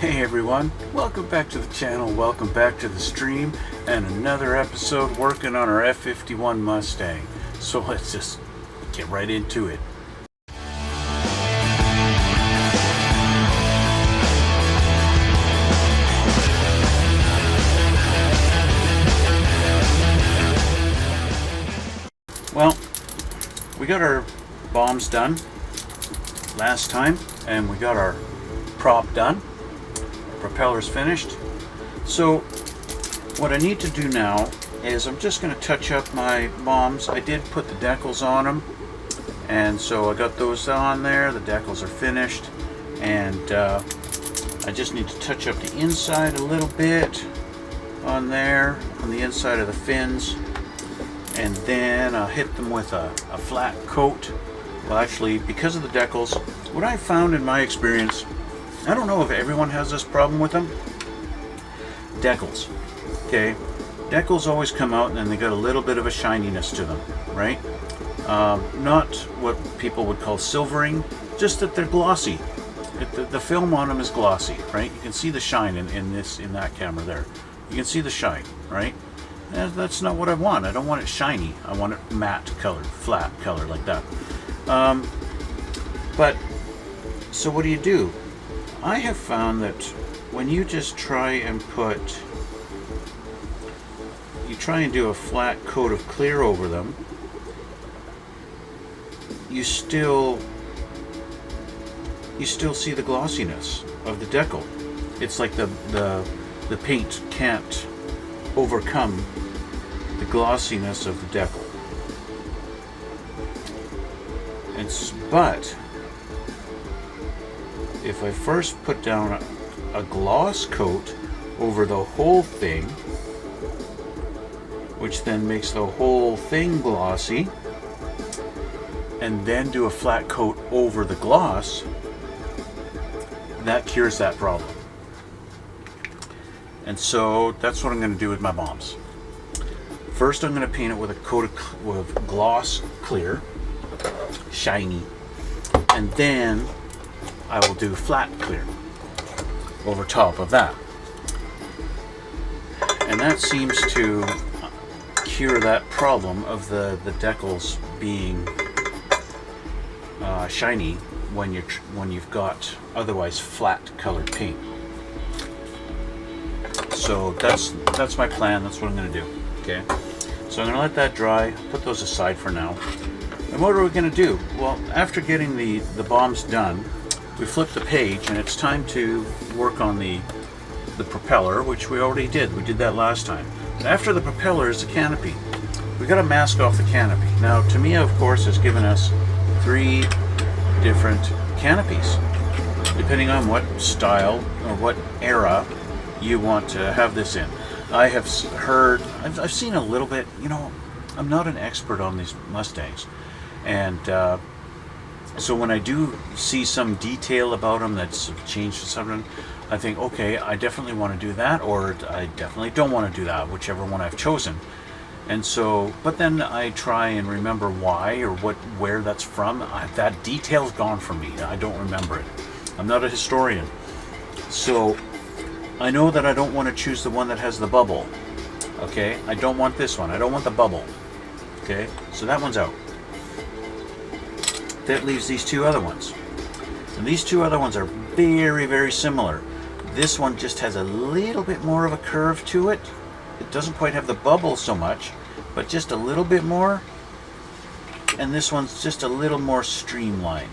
Hey everyone, welcome back to the channel, welcome back to the stream, and another episode working on our F-51 Mustang. So let's just get right into it. Well, we got our bombs done last time, and we got our prop done. Propellers finished. So what I need to do now is I'm just going to touch up my bombs. I did put the decals on them, and so I got those on there. The decals are finished, and I just need to touch up the inside a little bit on there, on the inside of the fins, and then I'll hit them with a flat coat. Well, actually, because of the decals, what I found in my experience, I don't know if everyone has this problem with them. Decals. Okay. Decals always come out and then they got a little bit of a shininess to them, right? Not what people would call silvering, just that they're glossy. The film on them is glossy, right? You can see the shine in that camera there. You can see the shine, right? And that's not what I want. I don't want it shiny. I want it matte colored, flat color like that. But so what do? I have found that when you just try and do a flat coat of clear over them, you still see the glossiness of the decal. It's like the paint can't overcome the glossiness of the decal. But if I first put down a gloss coat over the whole thing, which then makes the whole thing glossy, and then do a flat coat over the gloss, that cures that problem. And so that's what I'm going to do with my bombs. First, I'm going to paint it with a coat of gloss clear, shiny, and then I will do flat clear over top of that. And that seems to cure that problem of the decals being shiny when you've got otherwise flat colored paint. So that's my plan. That's what I'm going to do. Okay. So I'm going to let that dry. Put those aside for now. And what are we going to do? Well, after getting the bombs done, we flip the page and it's time to work on the propeller, which we already did. We did that last time. After the propeller is the canopy. We got to mask off the canopy. Now, Tamiya, of course, has given us 3 different canopies, depending on what style or what era you want to have this in. I have heard, I've seen a little bit, I'm not an expert on these Mustangs. And so when I do see some detail about them that's changed to something, I think, okay, I definitely want to do that, or I definitely don't want to do that, whichever one I've chosen. And so, but then I try and remember why or where that's from. That detail's gone from me. I don't remember it. I'm not a historian. So I know that I don't want to choose the one that has the bubble. Okay, I don't want this one. I don't want the bubble. Okay, so that one's out. That leaves these 2 other ones. And these 2 other ones are very, very similar. This one just has a little bit more of a curve to it. It doesn't quite have the bubble so much, but just a little bit more. And this one's just a little more streamlined.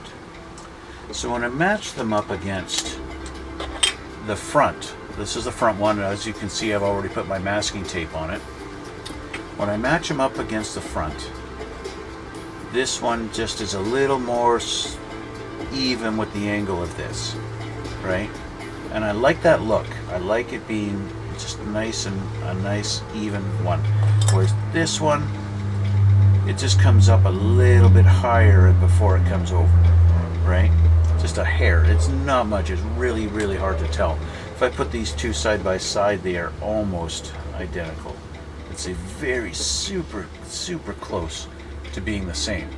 So when I match them up against the front, this is the front one. As you can see, I've already put my masking tape on it. When I match them up against the front, this one just is a little more even with the angle of this, right? And I like that look. I like it being just nice and a nice even one. Whereas this one, it just comes up a little bit higher before it comes over, right? Just a hair. It's not much. It's really, really hard to tell. If I put these 2 side by side, they are almost identical. It's a very super, super close to being the same.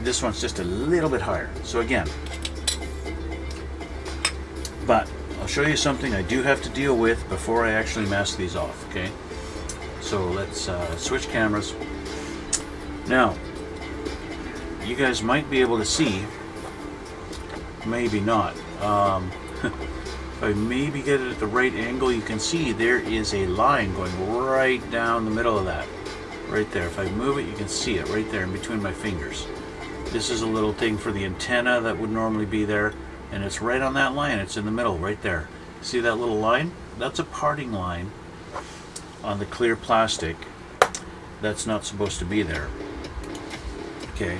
This one's just a little bit higher. So again, but I'll show you something I do have to deal with before I actually mask these off, okay? So let's switch cameras. Now, you guys might be able to see, maybe not. If I maybe get it at the right angle, you can see there is a line going right down the middle of that. Right there. If I move it, you can see it right there in between my fingers. This is a little thing for the antenna that would normally be there, and it's right on that line. It's in the middle, right there. See that little line? That's a parting line on the clear plastic that's not supposed to be there. Okay,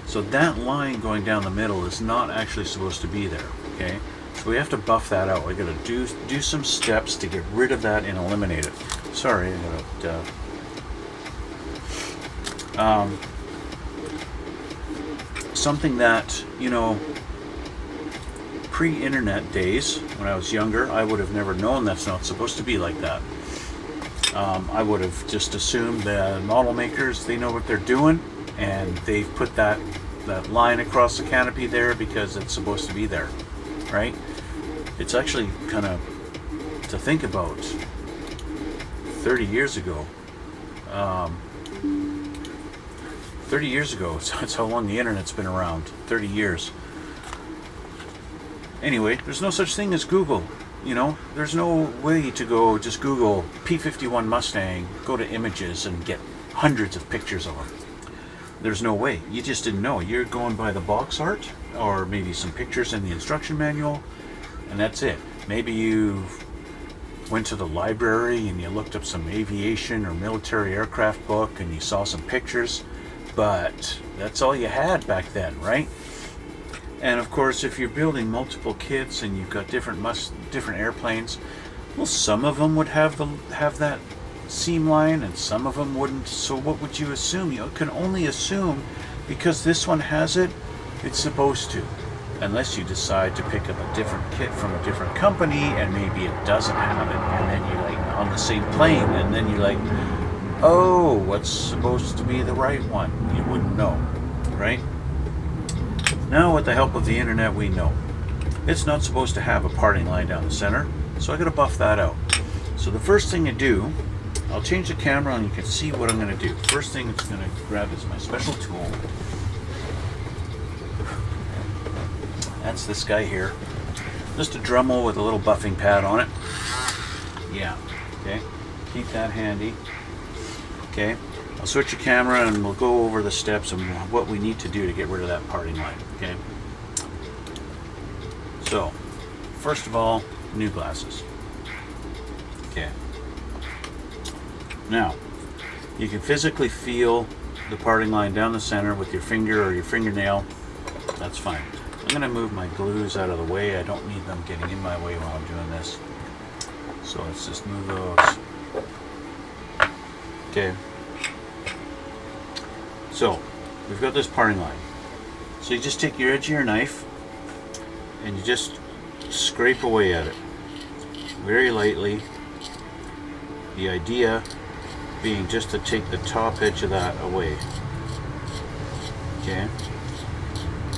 so that line going down the middle is not actually supposed to be there. Okay, so we have to buff that out. We gotta do some steps to get rid of that and eliminate it. Sorry, I gotta something that, you know, pre-internet days, when I was younger, I would have never known that's not supposed to be like that. I would have just assumed the model makers, they know what they're doing, and they've put that line across the canopy there because it's supposed to be there, right? It's actually kind of, to think about, 30 years ago, 30 years ago, that's how long the internet's been around, 30 years. Anyway, there's no such thing as Google, you know, there's no way to go just Google P-51 Mustang, go to images and get hundreds of pictures of them. There's no way, you just didn't know. You're going by the box art, or maybe some pictures in the instruction manual, and that's it. Maybe you went to the library and you looked up some aviation or military aircraft book and you saw some pictures. But that's all you had back then, right? And of course, if you're building multiple kits and you've got different airplanes, well, some of them would have that seam line and some of them wouldn't. So what would you assume? You can only assume because this one has it, it's supposed to. Unless you decide to pick up a different kit from a different company and maybe it doesn't have it, and then you're like on the same plane, and then you're like, oh, what's supposed to be the right one? You wouldn't know, right? Now, with the help of the internet, we know. It's not supposed to have a parting line down the center, so I gotta buff that out. So the first thing I do, I'll change the camera and you can see what I'm gonna do. First thing it's gonna grab is my special tool. That's this guy here. Just a Dremel with a little buffing pad on it. Yeah, okay. Keep that handy. Okay, I'll switch the camera and we'll go over the steps and what we need to do to get rid of that parting line, okay? So, first of all, new glasses. Okay. Now, you can physically feel the parting line down the center with your finger or your fingernail. That's fine. I'm going to move my glues out of the way. I don't need them getting in my way while I'm doing this. So let's just move those. Okay, so we've got this parting line. So you just take your edge of your knife and you just scrape away at it very lightly. The idea being just to take the top edge of that away. Okay,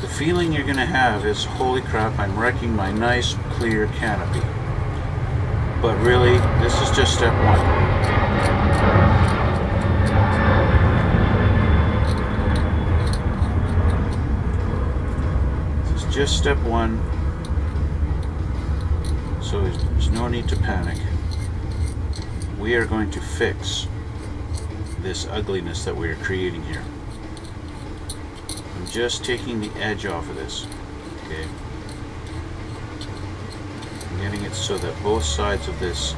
the feeling you're going to have is, holy crap, I'm wrecking my nice clear canopy. But really, this is just step one. Just step one, so there's no need to panic. We are going to fix this ugliness that we are creating here. I'm just taking the edge off of this, okay? I'm getting it so that both sides of this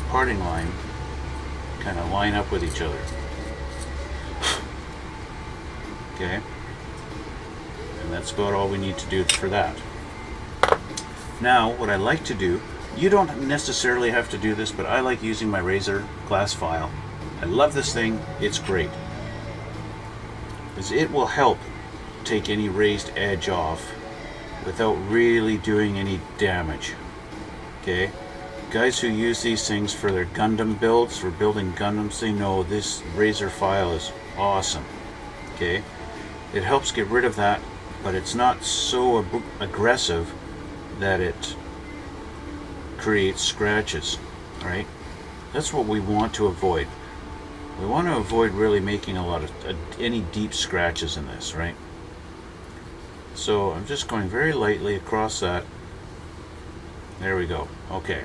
parting line kind of line up with each other. Okay? And that's about all we need to do for that. Now, what I like to do, you don't necessarily have to do this, but I like using my razor glass file. I love this thing, it's great. Because it will help take any raised edge off without really doing any damage. Okay? Guys who use these things for their Gundam builds, for building Gundams, they know this razor file is awesome. Okay? It helps get rid of that, but it's not so aggressive that it create scratches, right? That's what we want to avoid. We want to avoid really making a lot of any deep scratches in this, right? So I'm just going very lightly across that. There we go. Okay.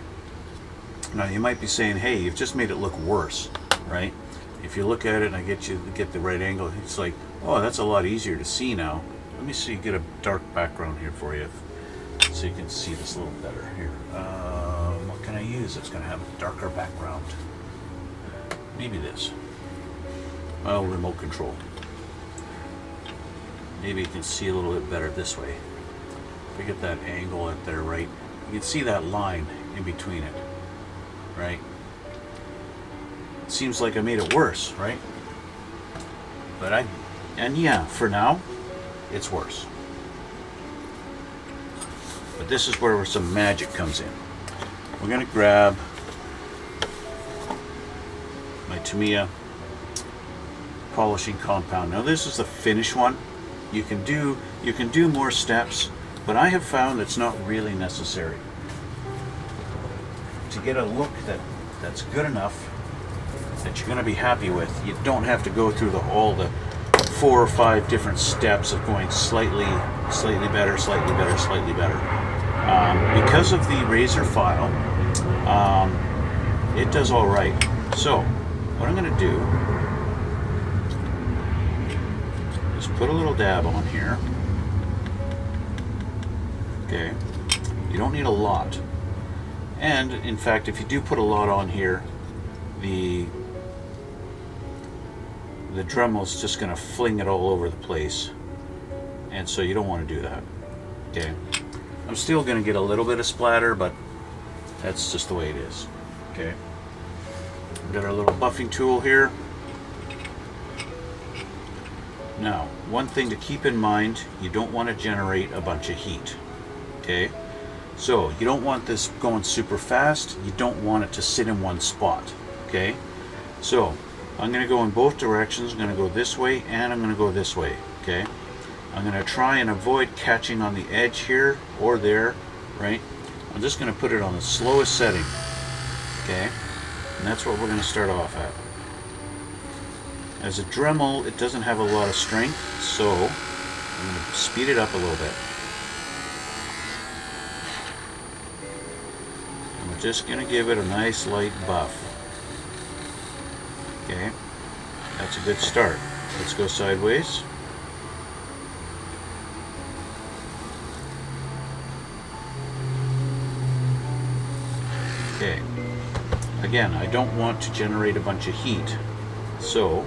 Now you might be saying, hey, you've just made it look worse, right? If you look at it and I get the right angle, it's like, oh, that's a lot easier to see now. Let me see, get a dark background here for you so you can see this a little better here. What can I use that's going to have a darker background? Maybe this. Well, remote control. Maybe you can see a little bit better this way. If I get that angle up there right, you can see that line in between it, right? It seems like I made it worse, right? But yeah, for now, it's worse. But this is where some magic comes in. We're going to grab my Tamiya polishing compound. Now this is the finish one. You can do more steps, but I have found it's not really necessary. To get a look that's good enough that you're going to be happy with, you don't have to go through all the 4 or 5 different steps of going slightly better, slightly better, slightly better. Because of the razor file, it does all right. So what I'm going to do is put a little dab on here. Okay, you don't need a lot. And in fact, if you do put a lot on here, the Dremel's just going to fling it all over the place, and so you don't want to do that. Okay, I'm still going to get a little bit of splatter, but that's just the way it is. Okay, we've got our little buffing tool here. Now, one thing to keep in mind, you don't want to generate a bunch of heat. Okay, so you don't want this going super fast. You don't want it to sit in one spot. Okay, so I'm going to go in both directions. I'm going to go this way and I'm going to go this way. Okay, I'm going to try and avoid catching on the edge here or there, right? I'm just going to put it on the slowest setting. Okay, and that's what we're going to start off at. As a Dremel, it doesn't have a lot of strength, so I'm going to speed it up a little bit. And we're just going to give it a nice light buff. Okay, that's a good start. Let's go sideways. Okay, again, I don't want to generate a bunch of heat, so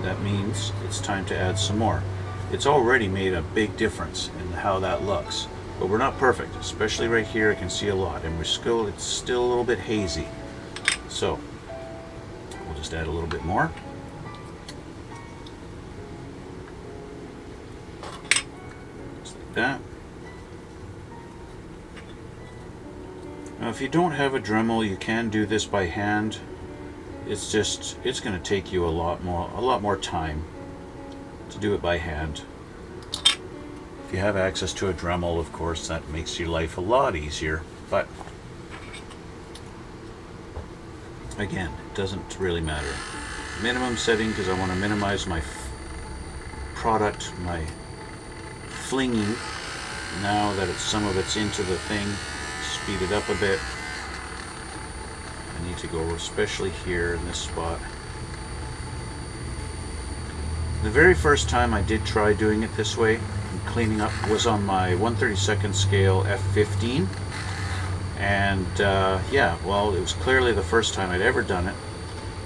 that means it's time to add some more. It's already made a big difference in how that looks, but we're not perfect, especially right here. I can see a lot, and it's still a little bit hazy. So we'll just add a little bit more. Just like that. Now, if you don't have a Dremel, you can do this by hand. It's going to take you a lot more time to do it by hand. If you have access to a Dremel, of course, that makes your life a lot easier. But again, it doesn't really matter. Minimum setting, because I want to minimize my product, my flinging. Now that some of it's into the thing, speed it up a bit. I need to go especially here in this spot. The very first time I did try doing it this way, cleaning up, was on my 1/32 scale F-15. And yeah, well, it was clearly the first time I'd ever done it.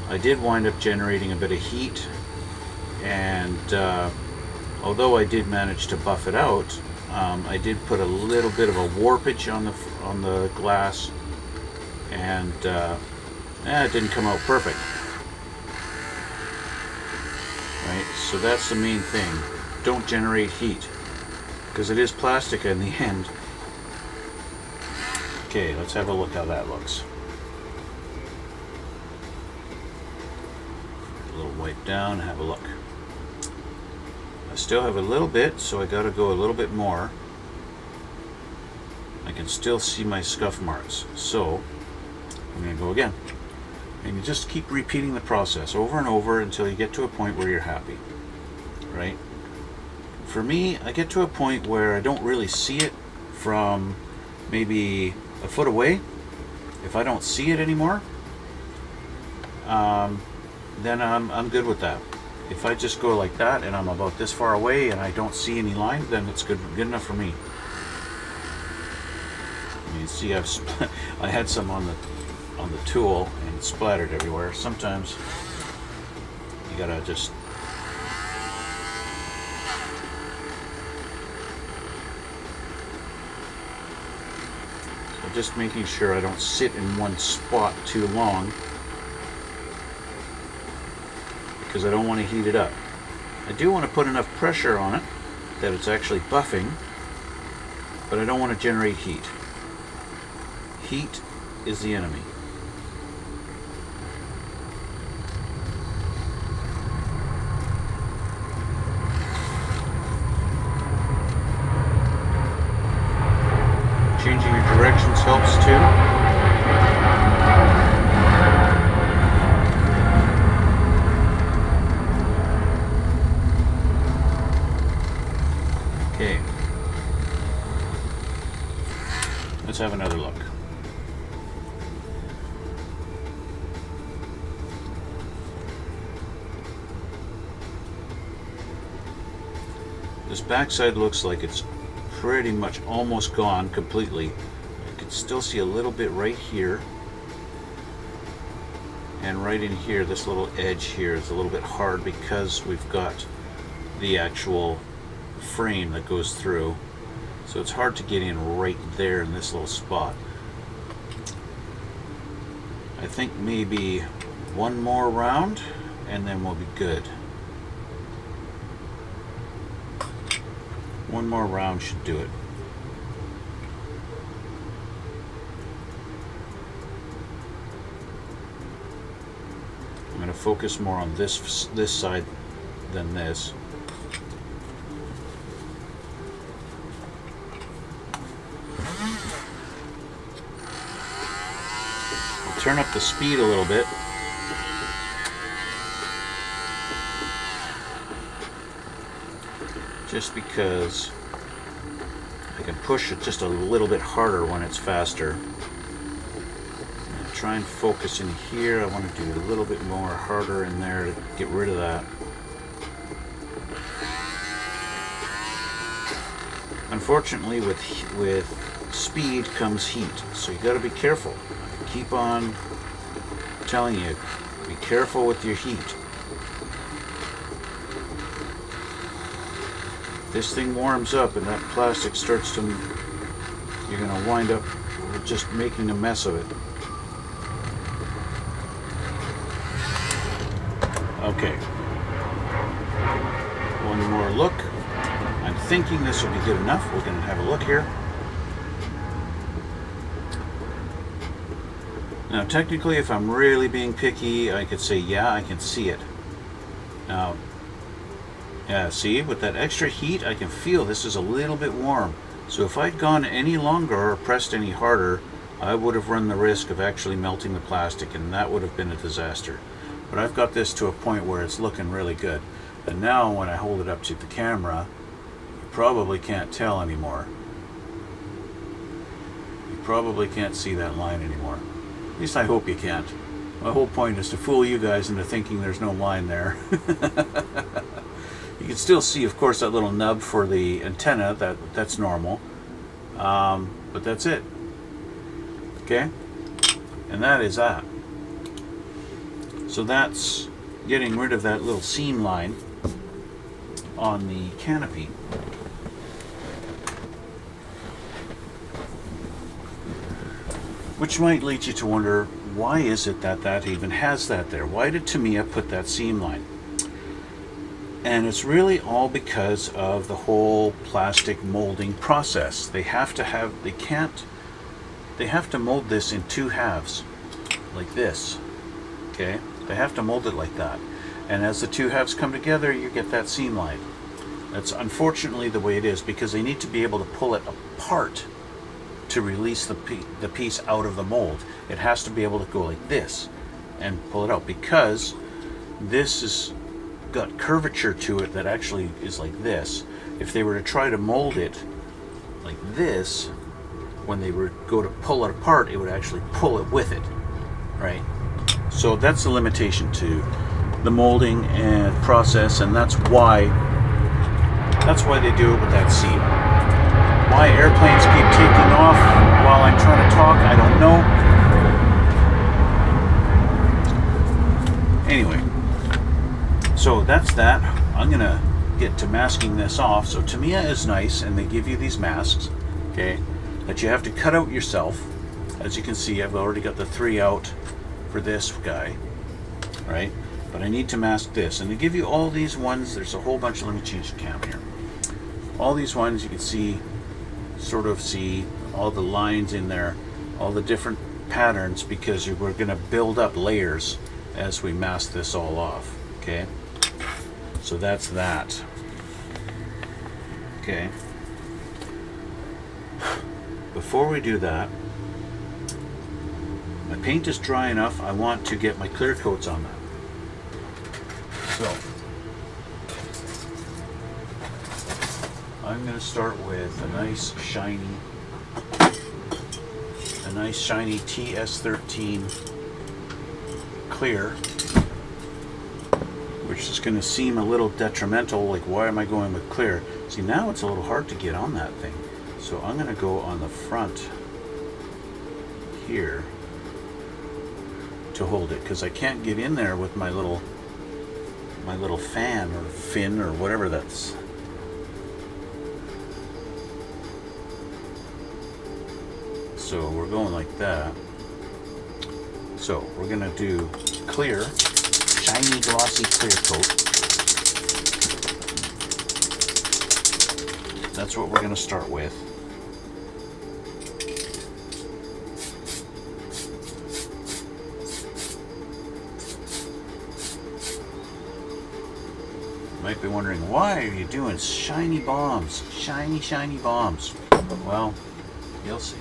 I did wind up generating a bit of heat, and although I did manage to buff it out, I did put a little bit of a warpage on the glass, and it didn't come out perfect. Right, so that's the main thing. Don't generate heat, because it is plastic in the end. Okay, let's have a look how that looks. A little wipe down, have a look. I still have a little bit, so I gotta go a little bit more. I can still see my scuff marks. So I'm going to go again. And you just keep repeating the process over and over until you get to a point where you're happy, right? For me, I get to a point where I don't really see it from maybe a foot away. If I don't see it anymore, then I'm good with that. If I just go like that and I'm about this far away and I don't see any line, then it's good enough for me. You see, I had some on the tool and it splattered everywhere. Sometimes you gotta just just making sure I don't sit in one spot too long, because I don't want to heat it up. I do want to put enough pressure on it that it's actually buffing, but I don't want to generate heat. Heat is the enemy. Changing your directions helps too. Okay. Let's have another look. This backside looks like it's pretty much almost gone completely. I can still see a little bit right here, and right in here, this little edge here is a little bit hard because we've got the actual frame that goes through, so it's hard to get in right there in this little spot. I think maybe one more round and then we'll be good. One more round should do it. I'm going to focus more on this side than this. I'll turn up the speed a little bit. Just because I can push it just a little bit harder when it's faster. Try and focus in here. I want to do a little bit more harder in there to get rid of that. Unfortunately, with speed comes heat, so you got to be careful. I keep on telling you, be careful with your heat. This thing warms up and that plastic starts to, you're going to wind up just making a mess of it. Okay, one more look. I'm thinking this will be good enough. We're going to have a look here. Now technically, if I'm really being picky, I could say, yeah, I can see it. Now, yeah, see, with that extra heat, I can feel this is a little bit warm. So if I'd gone any longer or pressed any harder, I would have run the risk of actually melting the plastic, and that would have been a disaster. But I've got this to a point where it's looking really good. And now when I hold it up to the camera, you probably can't tell anymore. You probably can't see that line anymore. At least I hope you can't. My whole point is to fool you guys into thinking there's no line there. You can still see, of course, that little nub for the antenna. That's normal. But that's it. Okay? And that is that. So that's getting rid of that little seam line on the canopy. Which might lead you to wonder, why is it that that even has that there? Why did Tamiya put that seam line? And it's really all because of the whole plastic molding process. They have to mold this in two halves, like this, okay? They have to mold it like that. And as the two halves come together, you get that seam line. That's unfortunately the way it is, because they need to be able to pull it apart to release the piece out of the mold. It has to be able to go like this and pull it out, because this has got curvature to it that actually is like this. If they were to try to mold it like this, when they were go to pull it apart, it would actually pull it with it, right? So that's the limitation to the molding and process, and that's why they do it with that seat. Why airplanes keep taking off while I'm trying to talk, I don't know. Anyway, so that's that. I'm gonna get to masking this off. So Tamiya is nice, and they give you these masks, okay, that you have to cut out yourself. As you can see, I've already got the 3 out for this guy, right? But I need to mask this, and they give you all these ones. There's a whole bunch of, let me change the cam here. All these ones you can see, sort of see all the lines in there, all the different patterns, because we're going to build up layers as we mask this all off, okay? So that's that. Okay. Before we do that, my paint is dry enough. I want to get my clear coats on that. So I'm going to start with a nice shiny TS13 clear, which is going to seem a little detrimental, like why am I going with clear? See, now it's a little hard to get on that thing. So I'm going to go on the front here to hold it, because I can't get in there with my little fan or fin or whatever that's. So we're going like that. So we're going to do clear, shiny glossy clear coat. That's what we're going to start with. You might be wondering, why are you doing shiny bombs? Shiny bombs. Well, you'll see.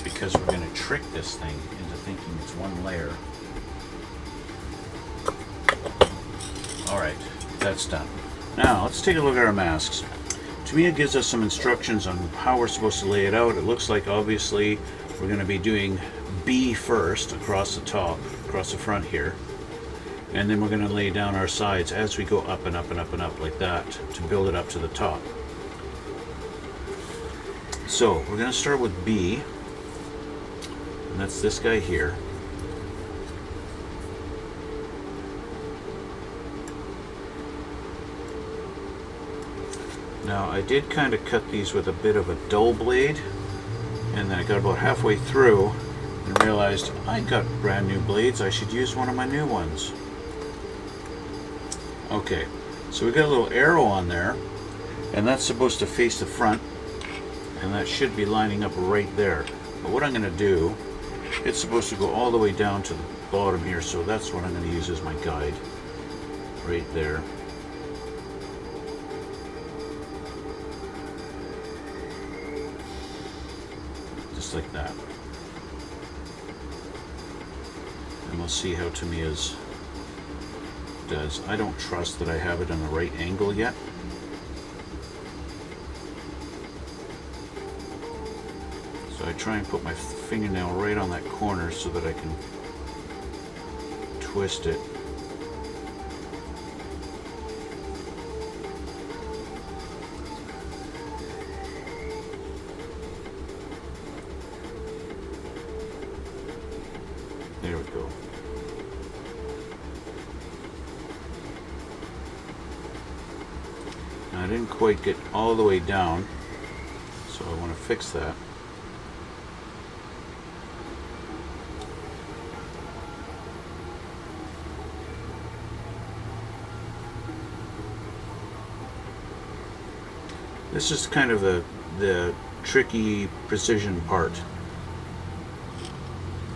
Because we're going to trick this thing into thinking it's one layer. Alright, that's done. Now, let's take a look at our masks. Tamiya gives us some instructions on how we're supposed to lay it out. It looks like, obviously, we're going to be doing B first across the top, across the front here. And then we're going to lay down our sides as we go up and up and up and up like that to build it up to the top. So, we're going to start with B. And that's this guy here. Now I did kind of cut these with a bit of a dull blade, and then I got about halfway through and realized I got brand new blades, I should use one of my new ones. Okay, so we got a little arrow on there, and that's supposed to face the front, and that should be lining up right there. But what I'm going to do, it's supposed to go all the way down to the bottom here, so that's what I'm going to use as my guide. Right there. Just like that. And we'll see how Tamiya's does. I don't trust that I have it on the right angle yet. So I try and put my fingernail right on that corner so that I can twist it. There we go. Now I didn't quite get all the way down, so I want to fix that. This is kind of the tricky precision part.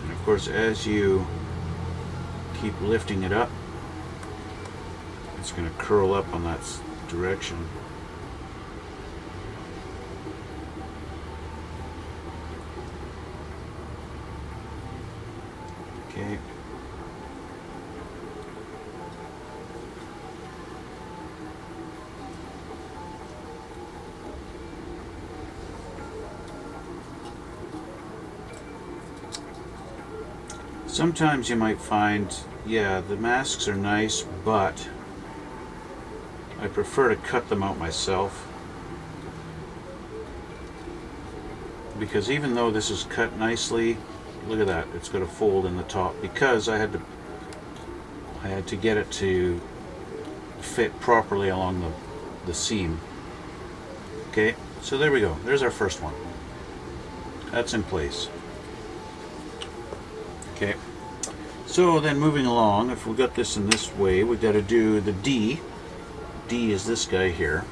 And of course, as you keep lifting it up, it's going to curl up on that direction. Okay. Sometimes you might find, yeah, the masks are nice, but I prefer to cut them out myself, because even though this is cut nicely, look at that, it's got a fold in the top, because I had to get it to fit properly along the seam. Okay, so there we go. There's our first one. That's in place. Okay, so then moving along, if we got this in this way, we've got to do the D. D is this guy here.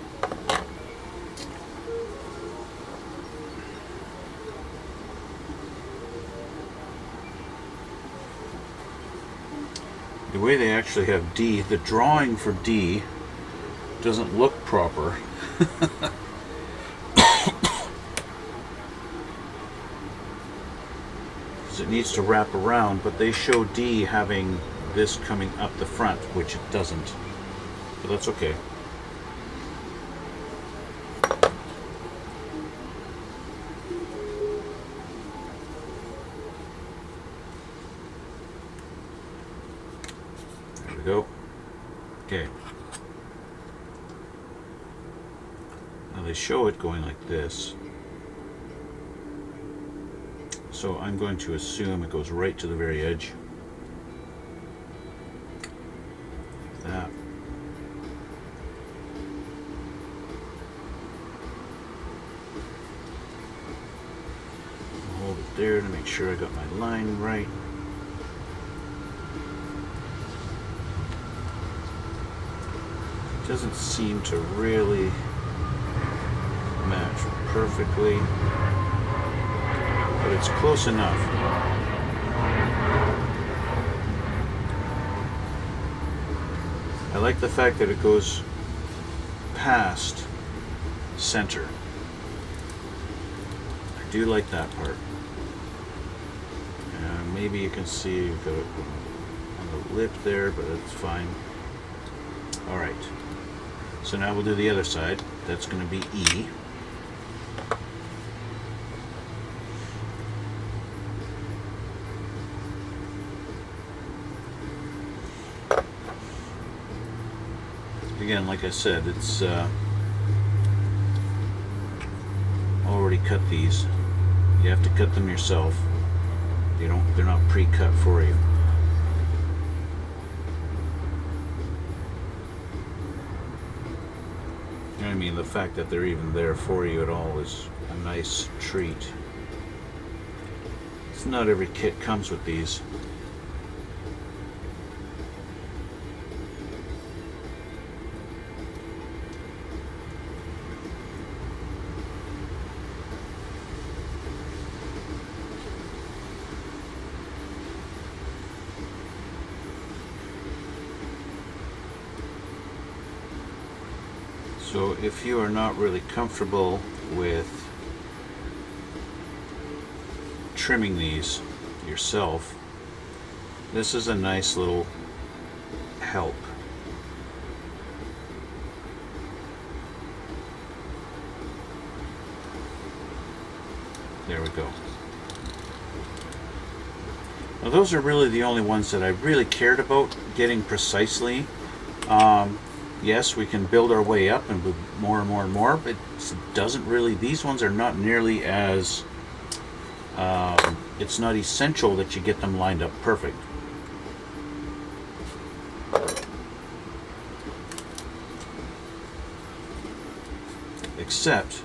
The way they actually have D, the drawing for D doesn't look proper. It needs to wrap around, but they show D having this coming up the front, which it doesn't, but that's okay. There we go. Okay, now they show it going like this. So I'm going to assume it goes right to the very edge. Like that. I'll hold it there to make sure I got my line right. It doesn't seem to really match perfectly, but it's close enough. I like the fact that it goes past center. I do like that part. Maybe you can see you've got it on the lip there, but it's fine. Alright, so now we'll do the other side. That's going to be E. Again, like I said, it's already cut these. You have to cut them yourself. They're not pre-cut for you. You know what I mean? The fact that they're even there for you at all is a nice treat. It's not every kit comes with these. So if you are not really comfortable with trimming these yourself, this is a nice little help. There we go. Now those are really the only ones that I really cared about getting precisely. Yes, we can build our way up and more and more and more, but it doesn't really, these ones are not nearly as, it's not essential that you get them lined up perfect. Except,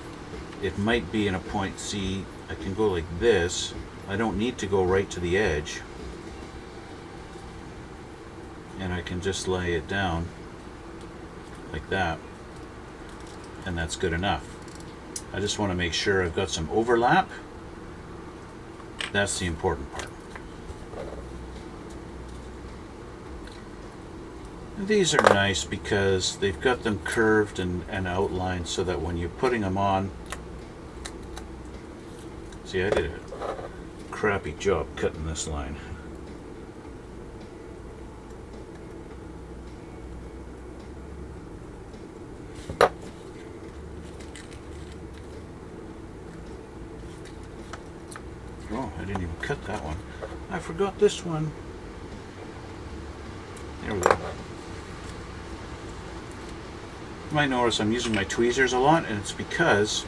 it might be in a point, see, I can go like this, I don't need to go right to the edge, and I can just lay it down like that, and that's good enough. I just want to make sure I've got some overlap. That's the important part. These are nice because they've got them curved and outlined so that when you're putting them on, see, I did a crappy job cutting this line. Oh, I didn't even cut that one. I forgot this one. There we go. You might notice I'm using my tweezers a lot, and it's because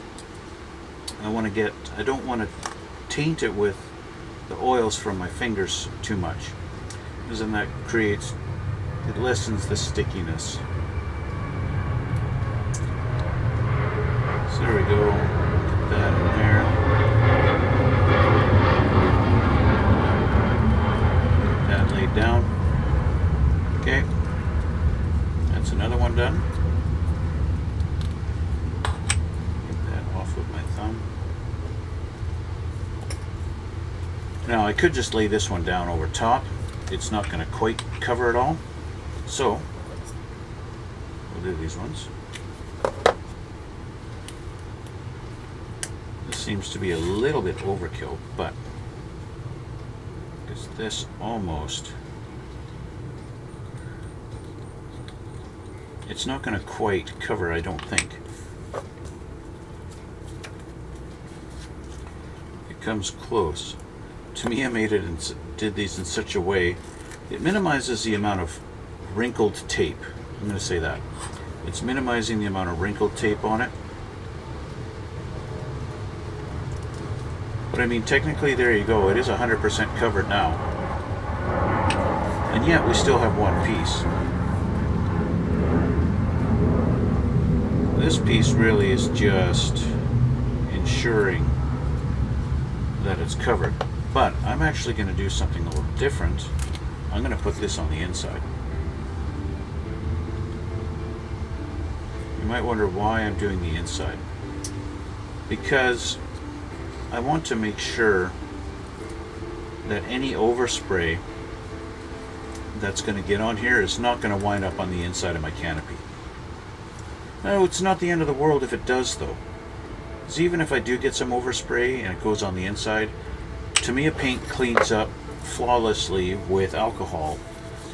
I don't want to taint it with the oils from my fingers too much, because then that it lessens the stickiness. So there we go. Get that in there. Get that laid down. Okay. That's another one done. With my thumb. Now I could just lay this one down over top. It's not going to quite cover it all. So we'll do these ones. This seems to be a little bit overkill, but because this almost, it's not going to quite cover, I don't think. Comes close. Tamiya made it and did these in such a way it minimizes the amount of wrinkled tape. I'm going to say that it's minimizing the amount of wrinkled tape on it. But I mean, technically, there you go. It is 100% covered now, and yet we still have one piece. This piece really is just ensuring that it's covered, but I'm actually going to do something a little different. I'm going to put this on the inside. You might wonder why I'm doing the inside. Because I want to make sure that any overspray that's going to get on here is not going to wind up on the inside of my canopy. No, it's not the end of the world if it does, though. Because even if I do get some overspray and it goes on the inside, Tamiya paint cleans up flawlessly with alcohol,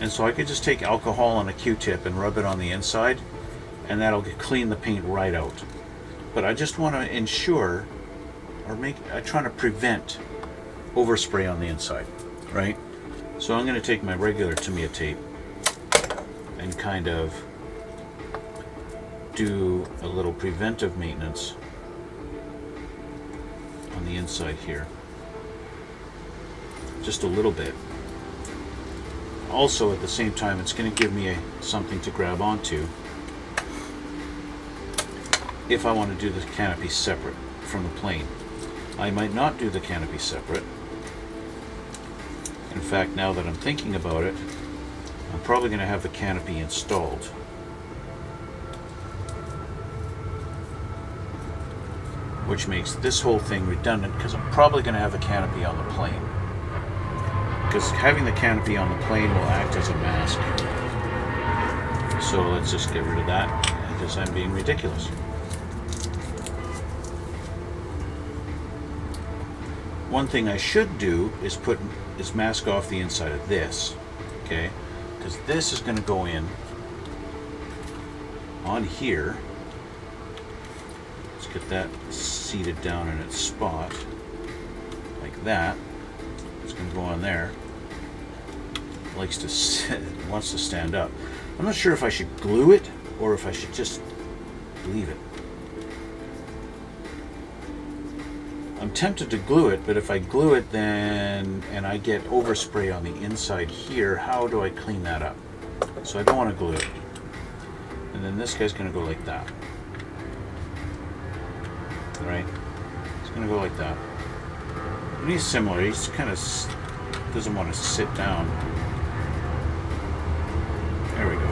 and so I could just take alcohol on a Q-tip and rub it on the inside, and that'll clean the paint right out. But I just want to ensure, I'm trying to prevent overspray on the inside, right? So I'm going to take my regular Tamiya tape and kind of do a little preventive maintenance on the inside here. Just a little bit. Also, at the same time, it's going to give me something to grab onto if I want to do the canopy separate from the plane. I might not do the canopy separate. In fact, now that I'm thinking about it, I'm probably going to have the canopy installed. Which makes this whole thing redundant, because I'm probably going to have the canopy on the plane. Because having the canopy on the plane will act as a mask. So let's just get rid of that, because I'm being ridiculous. One thing I should do is mask off the inside of this, okay? Because this is going to go in on here. Let's get that seated down in its spot, like that. It's going to go on there. It likes to sit, wants to stand up. I'm not sure if I should glue it or if I should just leave it. I'm tempted to glue it, but if I glue it then and I get overspray on the inside here, how do I clean that up? So I don't want to glue it. And then this guy's going to go like that. Right? It's going to go like that. And he's similar. He's kind of doesn't want to sit down. There we go.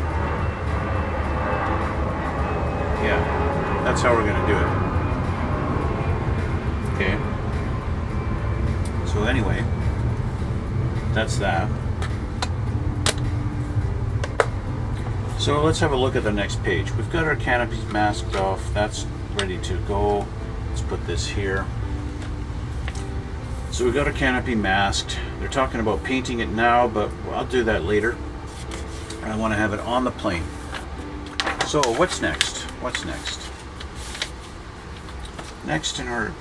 Yeah, that's how we're going to do it. Okay. So anyway, that's that. So let's have a look at the next page. We've got our canopies masked off. That's ready to go. Let's put this here. So we've got our canopy masked. They're talking about painting it now, but I'll do that later. I want to have it on the plane. So what's next? What's next? Next in our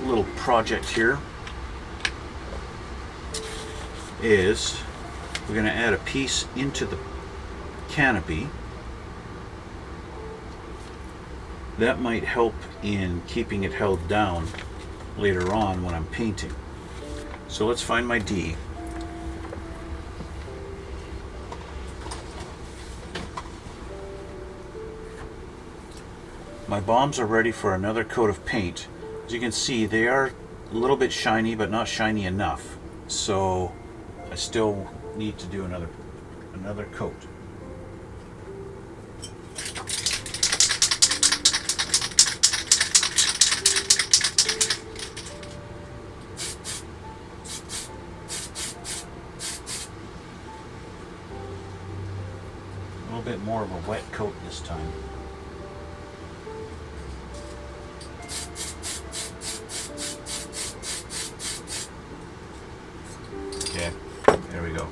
little project here is we're going to add a piece into the canopy. That might help in keeping it held down later on when I'm painting. So let's find my D. My bombs are ready for another coat of paint. As you can see, they are a little bit shiny, but not shiny enough. So I still need to do another coat. A little bit more of a wet coat this time. Okay, there we go.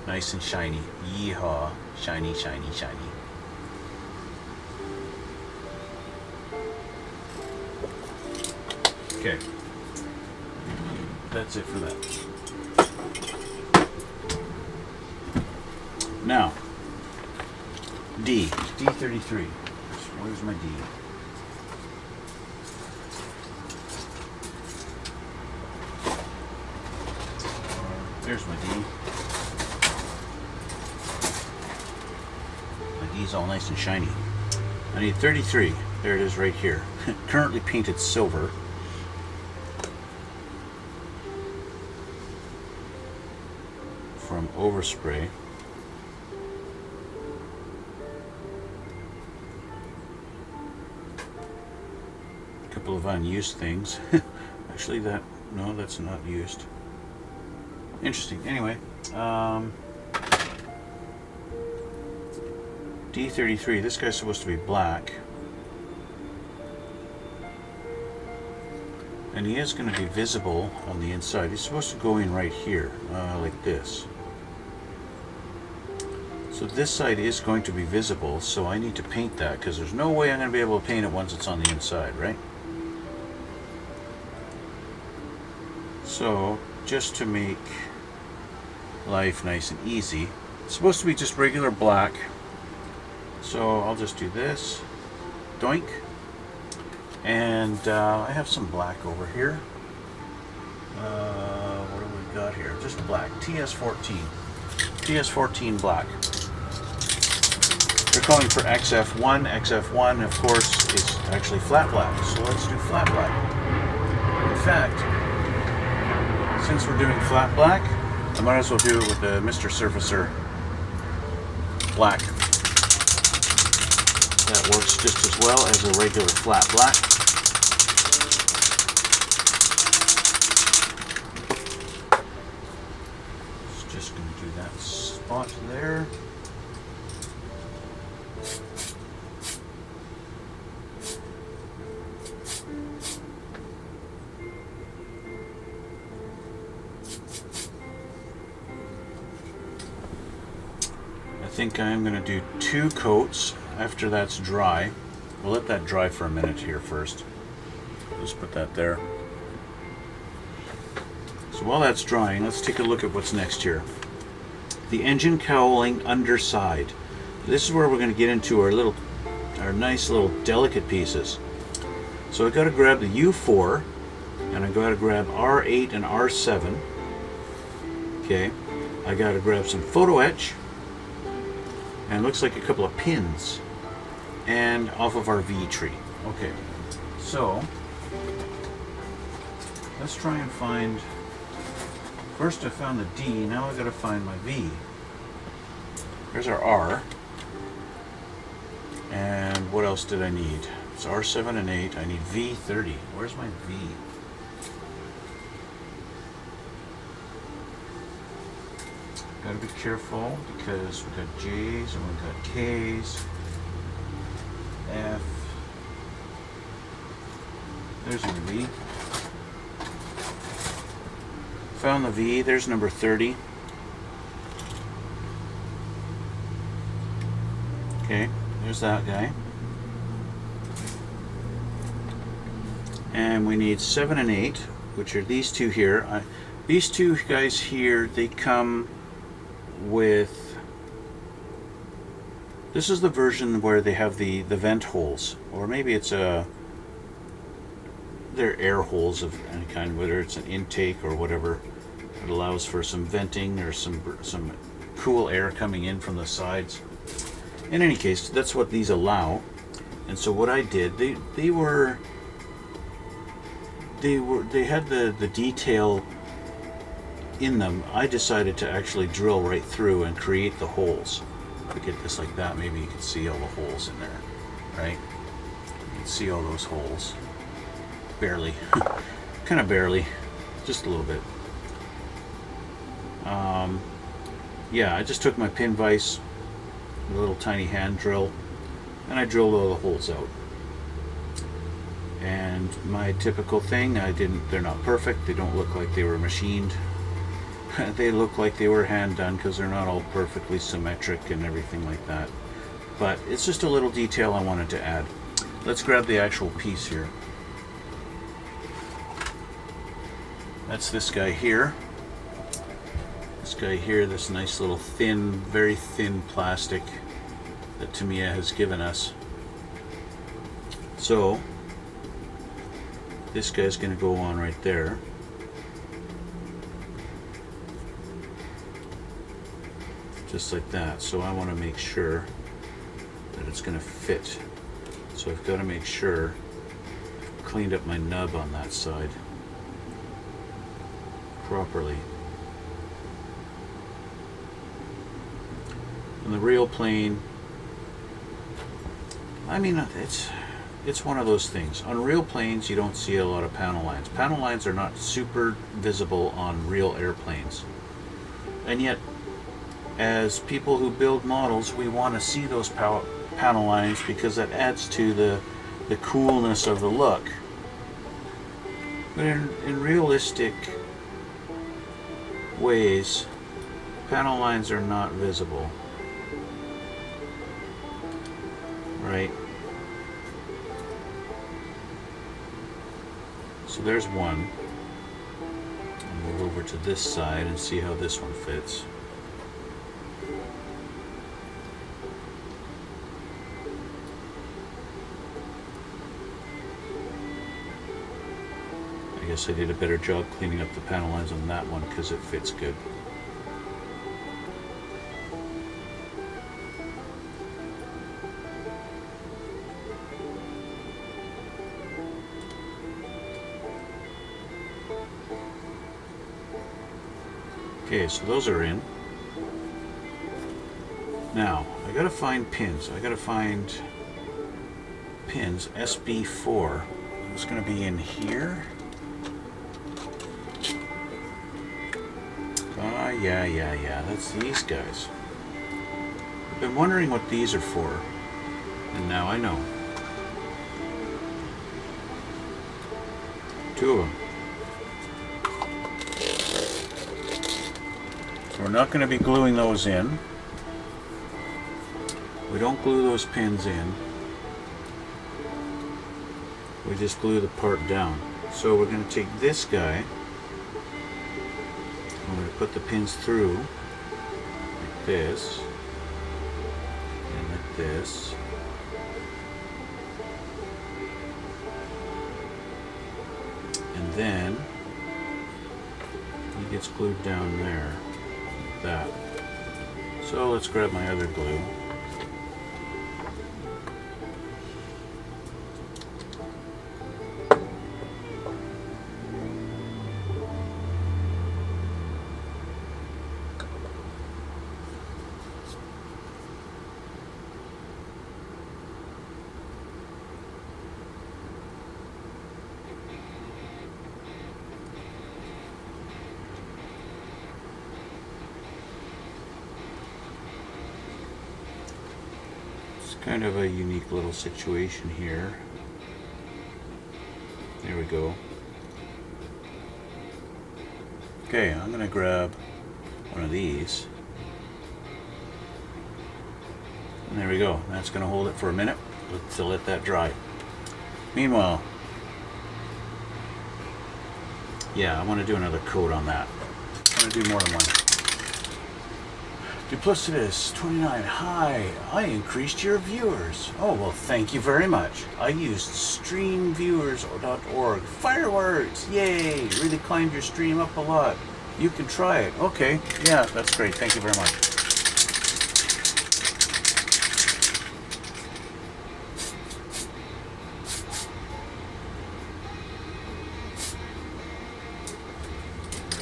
Nice and shiny. Yeehaw. Shiny, shiny, shiny. Okay. That's it for that. Now, D33. Where's my D? There's my D. My D's all nice and shiny. I need 33. There it is right here. Currently painted silver. From overspray. A couple of unused things. Actually no, that's not used. Interesting. Anyway, D33, this guy's supposed to be black. And he is going to be visible on the inside. He's supposed to go in right here, like this. So this side is going to be visible, so I need to paint that, because there's no way I'm going to be able to paint it once it's on the inside, right? So, just to make life nice and easy, it's supposed to be just regular black. So I'll just do this, doink, and I have some black over here. What do we got here? Just black, TS14 black. They're calling for XF1. XF1, of course, is actually flat black, so let's do flat black. In fact, since we're doing flat black, I might as well do it with the Mr. Surfacer black. That works just as well as a regular flat black. Just going to do that spot there. I think I'm going to do 2 coats after that's dry. We'll let that dry for a minute here first. Just put that there. So while that's drying, let's take a look at what's next here. The engine cowling underside. This is where we're going to get into our nice little delicate pieces. So I've got to grab the U4 and I've got to grab R8 and R7. Okay, I got to grab some photo etch. And it looks like a couple of pins and off of our V tree. Okay, so let's try and find, first I found the D, now I've got to find my V. There's our R. And what else did I need? It's R7 and 8, I need V30. Where's my V? Gotta be careful because we've got J's and we've got K's. F. There's your V. Found the V. There's number 30. Okay, there's that guy. And we need 7 and 8, which are these two here. These two guys here, they come with... This is the version where they have the vent holes, or maybe it's they're air holes of any kind, whether it's an intake or whatever. It allows for some venting or some cool air coming in from the sides. In any case, that's what these allow. And so what I did, they had the detail in them. I decided to actually drill right through and create the holes. If we get this like that, maybe you can see all the holes in there, right? You can see all those holes. Barely. Kind of barely. Just a little bit. Yeah, I just took my pin vise, a little tiny hand drill, and I drilled all the holes out. And my typical thing, they're not perfect, they don't look like they were machined. They look like they were hand done because they're not all perfectly symmetric and everything like that. But it's just a little detail I wanted to add. Let's grab the actual piece here. That's this guy here. This guy here, this nice little thin, very thin plastic that Tamiya has given us. So, this guy's going to go on right there. Just like that. So I want to make sure that it's going to fit. So I've got to make sure I've cleaned up my nub on that side properly. And the real plane, I mean, it's one of those things. On real planes, you don't see a lot of panel lines. Panel lines are not super visible on real airplanes. And yet, as people who build models, we want to see those panel lines because that adds to the coolness of the look. But in realistic ways, panel lines are not visible. Right? So there's one. I'll move over to this side and see how this one fits. I guess I did a better job cleaning up the panel lines on that one because it fits good. Okay, so those are in. Now, I gotta find pins. I gotta find pins, SB4. It's gonna be in here. Yeah, that's these guys. I've been wondering what these are for, and now I know. Two of them. So we're not going to be gluing those in. We don't glue those pins in. We just glue the part down. So we're going to take this guy. I'm going to put the pins through like this and like this. And then he gets glued down there like that. So let's grab my other glue. kind of a unique little situation here. There we go. Okay, I'm going to grab one of these. And there we go. That's going to hold it for a minute to let that dry. Meanwhile, yeah, I want to do another coat on that. I'm going to do more than one. Duplicitous 29. Hi, I increased your viewers. Oh, well, thank you very much. I used streamviewers.org. Fireworks! Yay! Really climbed your stream up a lot. You can try it. Okay, yeah, that's great. Thank you very much.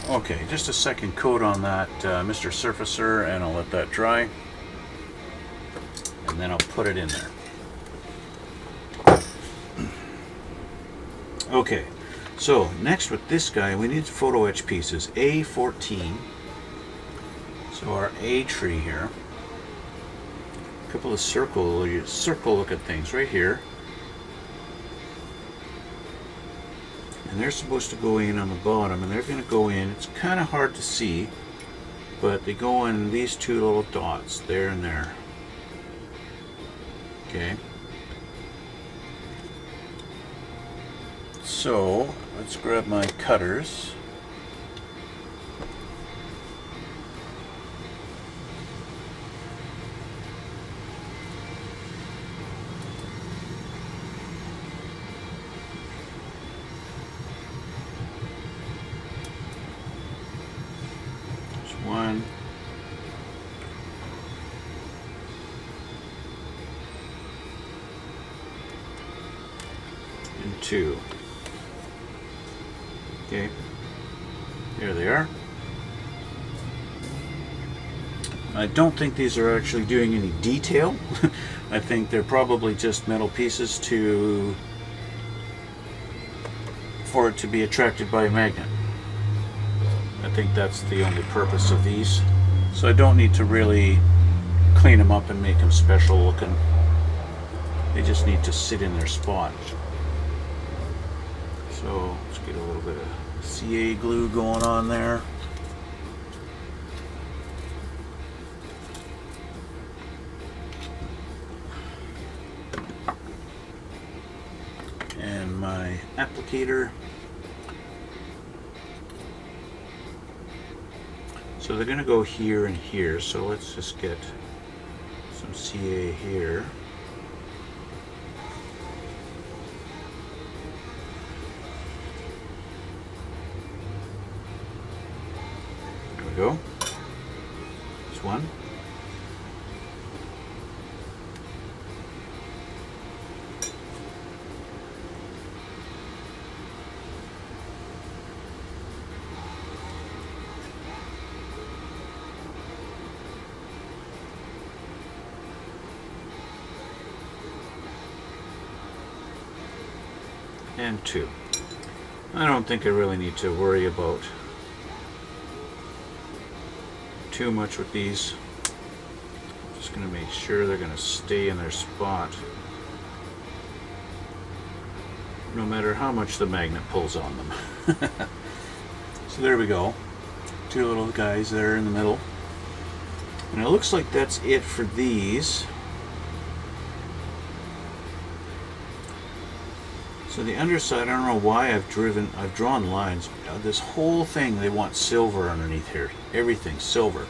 Okay, just a second coat on that Mr. Surfacer, and I'll let that dry. And then I'll put it in there. Okay, so next with this guy, we need photo etch pieces. A14. So our A tree here. A couple of circle looking things right here. And they're supposed to go in on the bottom, and they're going to go in. It's kind of hard to see, but they go in these two little dots, there and there. Okay. So let's grab my cutters. One, and two. Okay, there they are. I don't think these are actually doing any detail. I think they're probably just metal pieces for it to be attracted by a magnet. I think that's the only purpose of these. So I don't need to really clean them up and make them special looking. They just need to sit in their spot. So let's get a little bit of CA glue going on there. And my applicator. So they're going to go here and here, so let's just get some CA here. There we go. There's one. And two. I don't think I really need to worry about too much with these. I'm just going to make sure they're going to stay in their spot no matter how much the magnet pulls on them. So there we go. Two little guys there in the middle. And it looks like that's it for these. So the underside, I don't know why I've drawn lines. This whole thing, they want silver underneath here. Everything silver.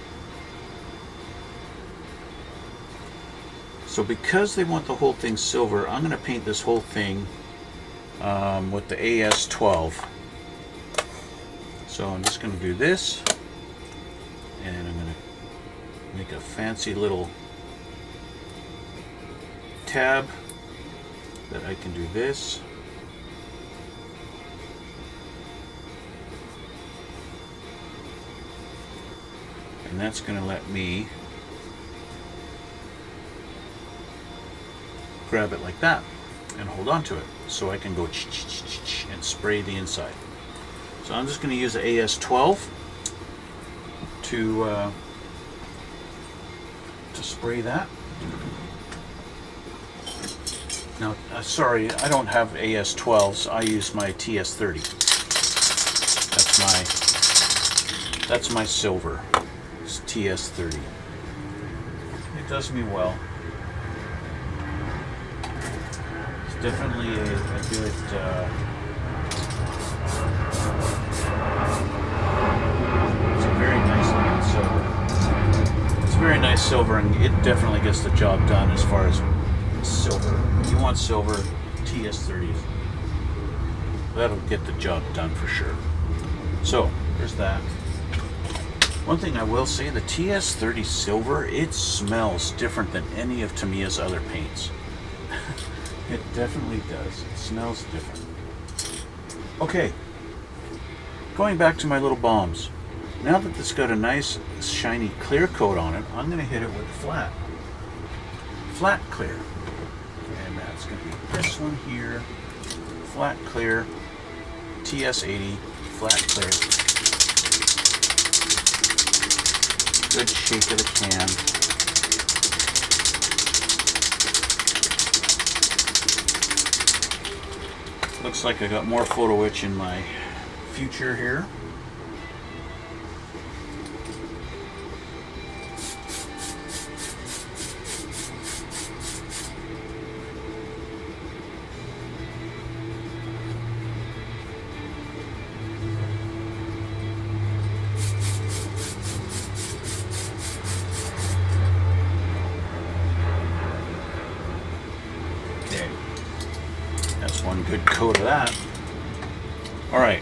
So because they want the whole thing silver, I'm going to paint this whole thing with the AS12. So I'm just going to do this, and I'm going to make a fancy little tab that I can do this. And that's going to let me grab it like that and hold on to it, so I can go and spray the inside. So I'm just going to use the AS12 to spray that. Now, sorry, I don't have AS12s. I use my TS30. That's my silver. It's TS30. It does me well. It's definitely a good. It's a very nice looking silver. It's a very nice silver, and it definitely gets the job done as far as silver. If you want silver, TS30s. That'll get the job done for sure. So, there's that. One thing I will say, the TS30 silver, it smells different than any of Tamiya's other paints. It definitely does. It smells different. Okay, going back to my little bombs. Now that it's got a nice shiny clear coat on it, I'm going to hit it with flat. Flat clear. And that's going to be this one here. Flat clear. TS80. Flat clear. Good shake of the can. Looks like I got more photo etch in my future here. One good coat of that. Alright,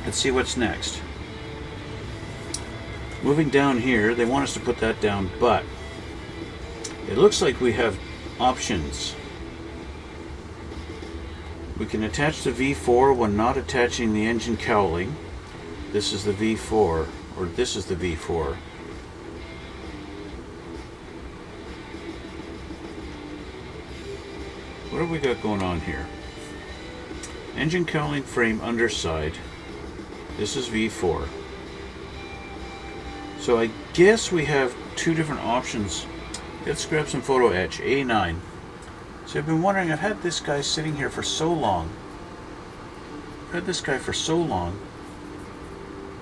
let's see what's next. Moving down here, they want us to put that down, but it looks like we have options. We can attach the V4 when not attaching the engine cowling. This is the V4, or this is the V4. What have we got going on here? Engine cowling frame underside. This is V4. So I guess we have two different options. Let's grab some photo etch. A9. So I've been wondering, I've had this guy sitting here for so long. I've had this guy for so long.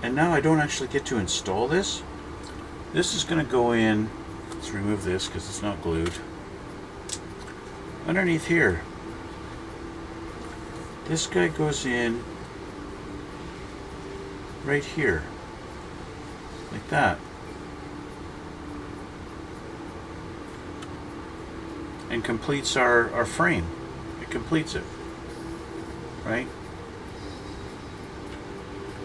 And now I don't actually get to install this. This is going to go in. Let's remove this because it's not glued. Underneath here, this guy goes in right here, like that, and completes our frame. It completes it, right?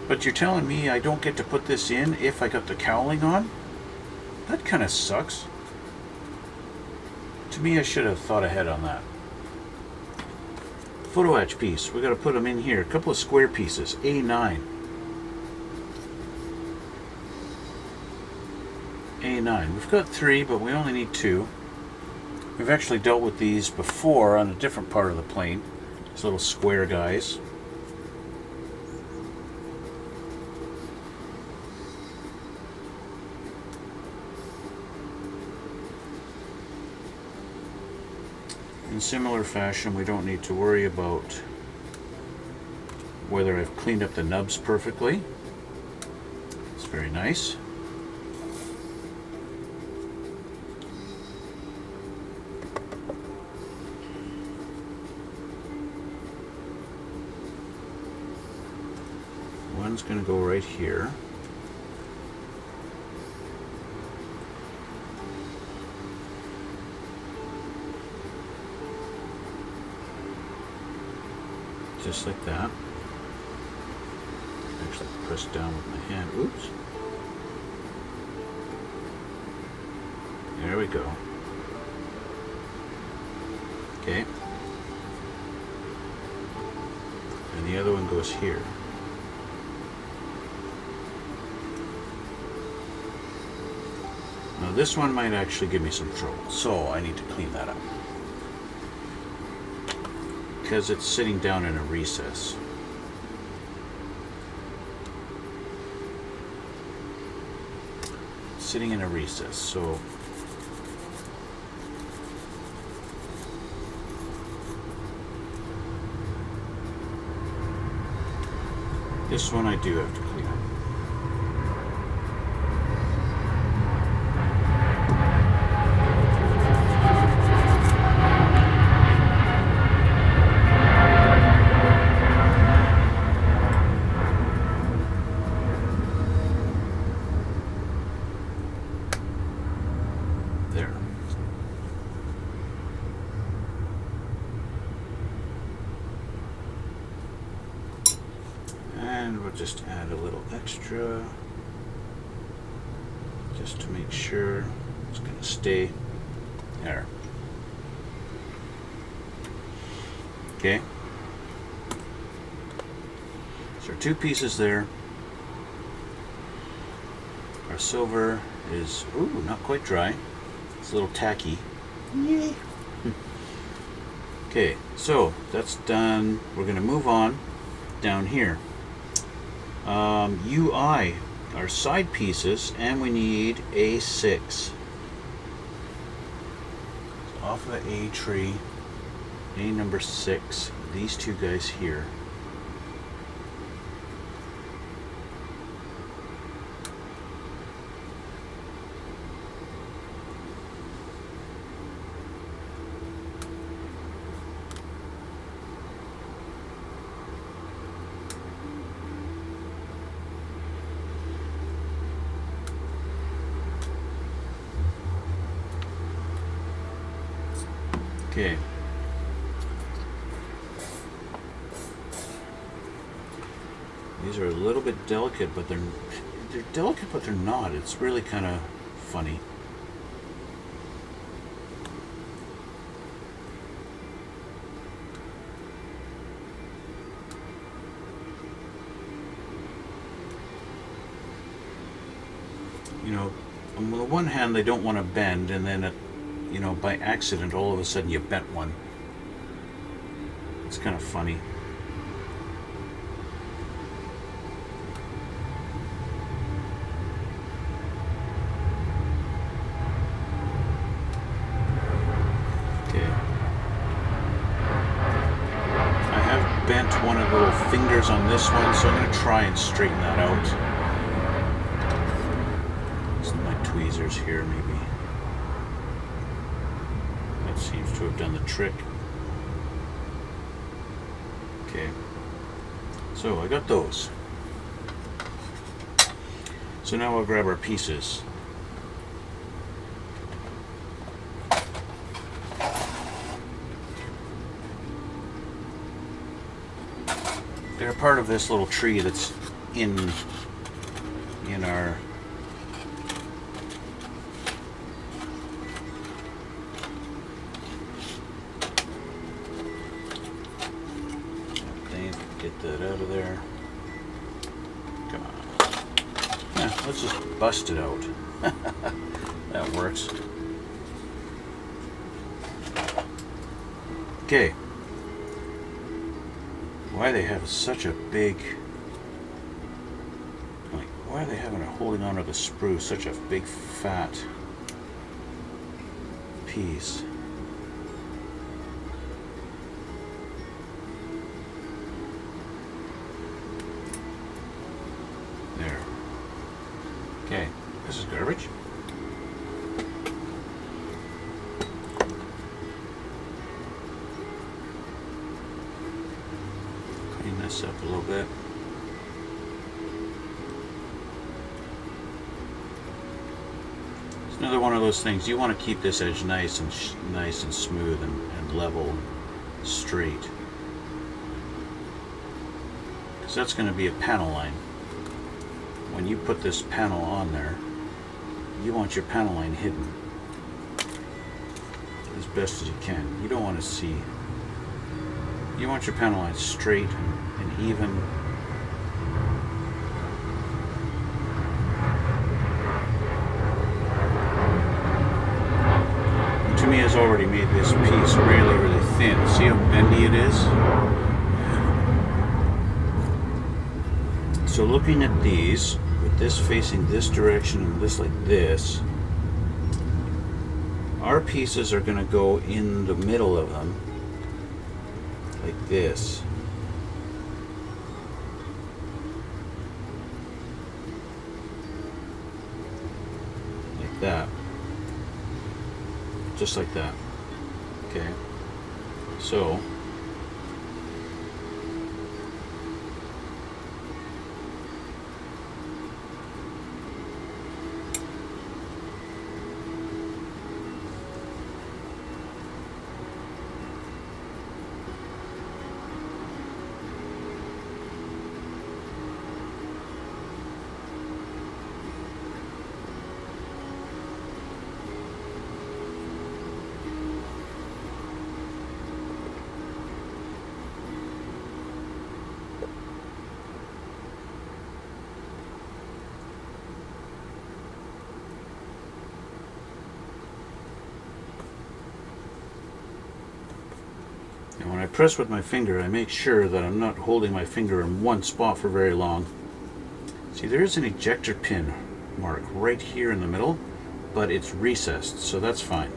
But you're telling me I don't get to put this in if I got the cowling on? That kind of sucks. To me, I should have thought ahead on that. Photo etch piece. We got to put them in here. A couple of square pieces. A9. A9. We've got 3, but we only need 2. We've actually dealt with these before on a different part of the plane. These little square guys. In similar fashion, we don't need to worry about whether I've cleaned up the nubs perfectly. It's very nice. One's going to go right here. Just like that. Actually, press down with my hand. Oops. There we go. Okay. And the other one goes here. Now this one might actually give me some trouble, so I need to clean that up. Because it's sitting down in a recess. Sitting in a recess, so This one I do have to clean up. There. And we'll just add a little extra just to make sure it's going to stay there. Okay. So 2 pieces there. Our silver is, ooh, not quite dry. It's a little tacky. Yay. Okay, so that's done. We're going to move on down here. UI are side pieces, and we need A6. So off of the A tree, A number 6, these 2 guys here. Okay. These are a little bit delicate, but they're delicate, but they're not. It's really kind of funny. You know, on the one hand, they don't want to bend, and then you know, by accident, all of a sudden you bent one. It's kind of funny. Okay. I have bent one of the little fingers on this one, so I'm going to try and straighten that out. Some of my tweezers here, maybe. Seems to have done the trick. Okay, so I got those. So now we'll grab our pieces. They're part of this little tree that's in our that out of there. Come on. Yeah, let's just bust it out. That works. Okay. Why they have such a big, like, why are they having a holding on to the spruce, such a big fat piece? Okay, this is garbage. Clean this up a little bit. It's another one of those things. You want to keep this edge nice and smooth and level, and straight, because that's going to be a panel line. When you put this panel on there, you want your panel line hidden as best as you can. You don't want to see. You want your panel line straight and even. Tamiya has already made this piece really, really thin. See how bendy it is? So looking at these, with this facing this direction and this like this, our pieces are going to go in the middle of them, like this. that. Just like that. Okay. So and when I press with my finger, I make sure that I'm not holding my finger in one spot for very long. See, there is an ejector pin mark right here in the middle, but it's recessed, so that's fine.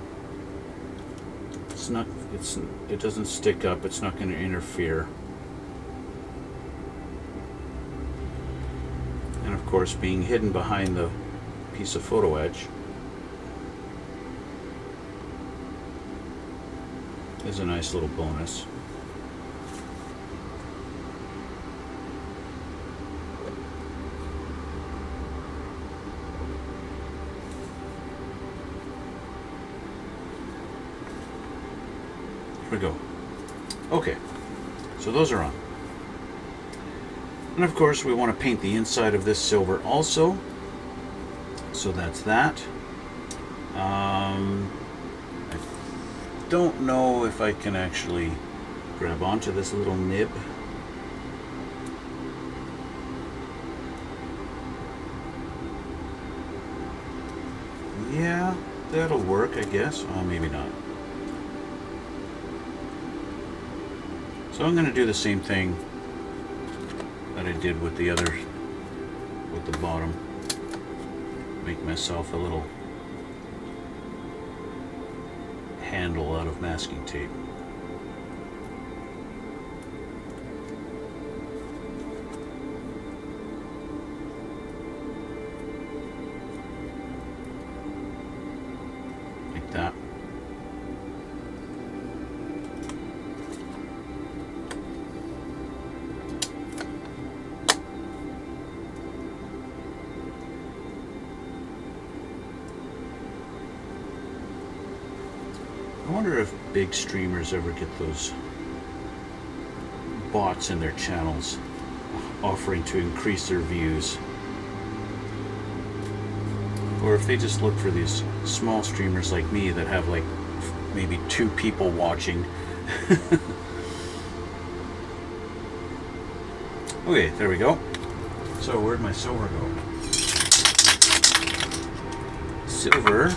It doesn't stick up, it's not going to interfere. And of course, being hidden behind the piece of photo etch is a nice little bonus. Here we go. Okay, so those are on. And of course, we want to paint the inside of this silver also. So that's that. I don't know if I can actually grab onto this little nib. Yeah, that'll work, I guess. Oh, maybe not. So I'm going to do the same thing that I did with the other, with the bottom. Make myself a little handle out of masking tape. Like that. I wonder if big streamers ever get those bots in their channels offering to increase their views. Or if they just look for these small streamers like me that have like maybe 2 people watching. Okay, there we go. So where'd my silver go? Silver.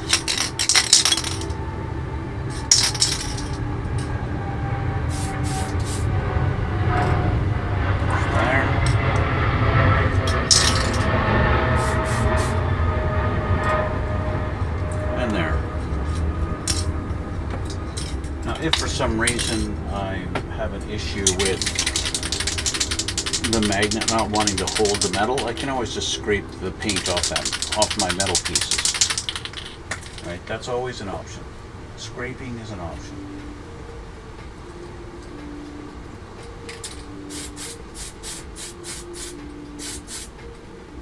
If for some reason I have an issue with the magnet not wanting to hold the metal, I can always just scrape the paint off my metal pieces. Right? That's always an option. Scraping is an option.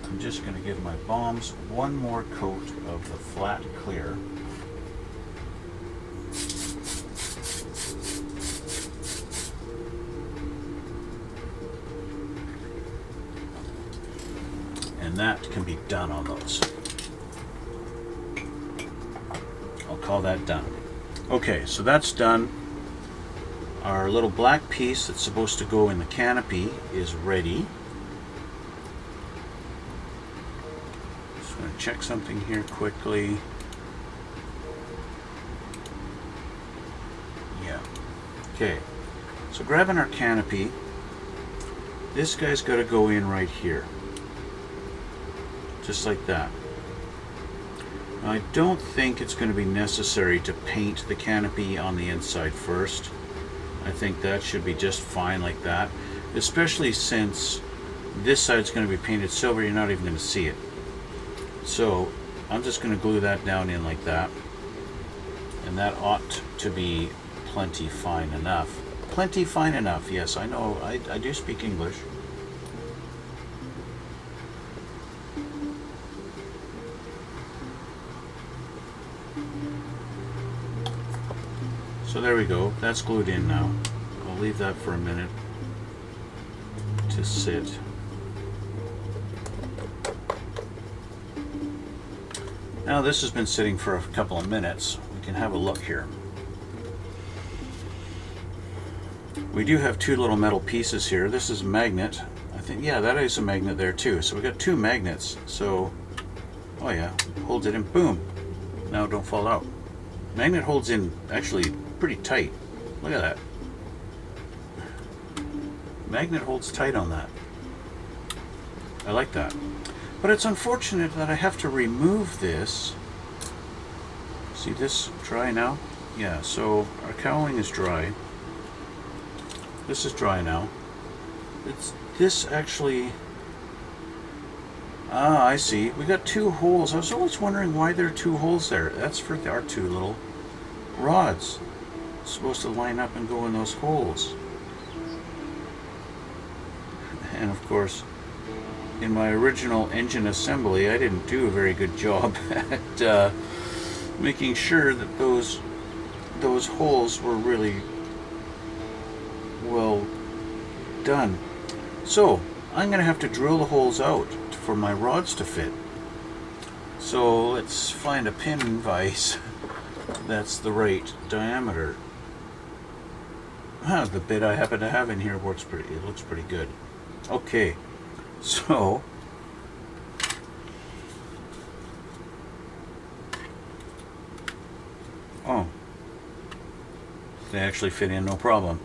I'm just going to give my bombs one more coat of the flat clear. And that can be done on those. I'll call that done. Okay, so that's done. Our little black piece that's supposed to go in the canopy is ready. Just going to check something here quickly. Yeah. Okay, so grabbing our canopy, this guy's got to go in right here. Just like that. Now, I don't think it's going to be necessary to paint the canopy on the inside first. I think that should be just fine like that, especially since this side's going to be painted silver. You're not even going to see it. So I'm just going to glue that down in like that. And that ought to be plenty fine enough. Plenty fine enough, yes, I know, I do speak English. So there we go, that's glued in now. I'll leave that for a minute to sit. Now this has been sitting for a couple of minutes. We can have a look here. We do have two little metal pieces here. This is a magnet. I think, yeah, that is a magnet there too. So we got two magnets. So, oh yeah, holds it in, boom. Now don't fall out. Magnet holds in actually pretty tight. Look at that. Magnet holds tight on that. I like that. But it's unfortunate that I have to remove this. See this dry now? Yeah, so our cowling is dry. This is dry now. It's this actually. Ah, I see. We got two holes. I was always wondering why there are two holes there. That's for our two little rods. It's supposed to line up and go in those holes. And of course, in my original engine assembly, I didn't do a very good job at making sure that those holes were really well done. So I'm gonna have to drill the holes out for my rods to fit. So let's find a pin vise that's the right diameter. The bit I happen to have in here works pretty. It looks pretty good. Okay, so oh, they actually fit in no problem.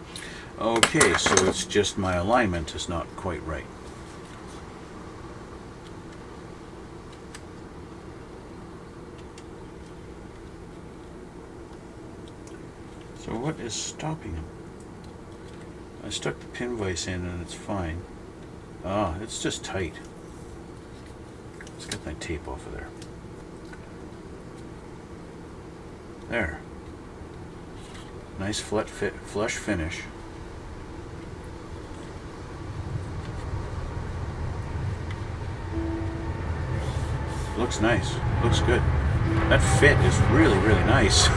Okay, so it's just my alignment is not quite right. So what is stopping him? I stuck the pin vise in and it's fine. Ah, it's just tight. Let's get my tape off of there. There. Nice flat fit, flush finish. Looks nice. Looks good. That fit is really, really nice.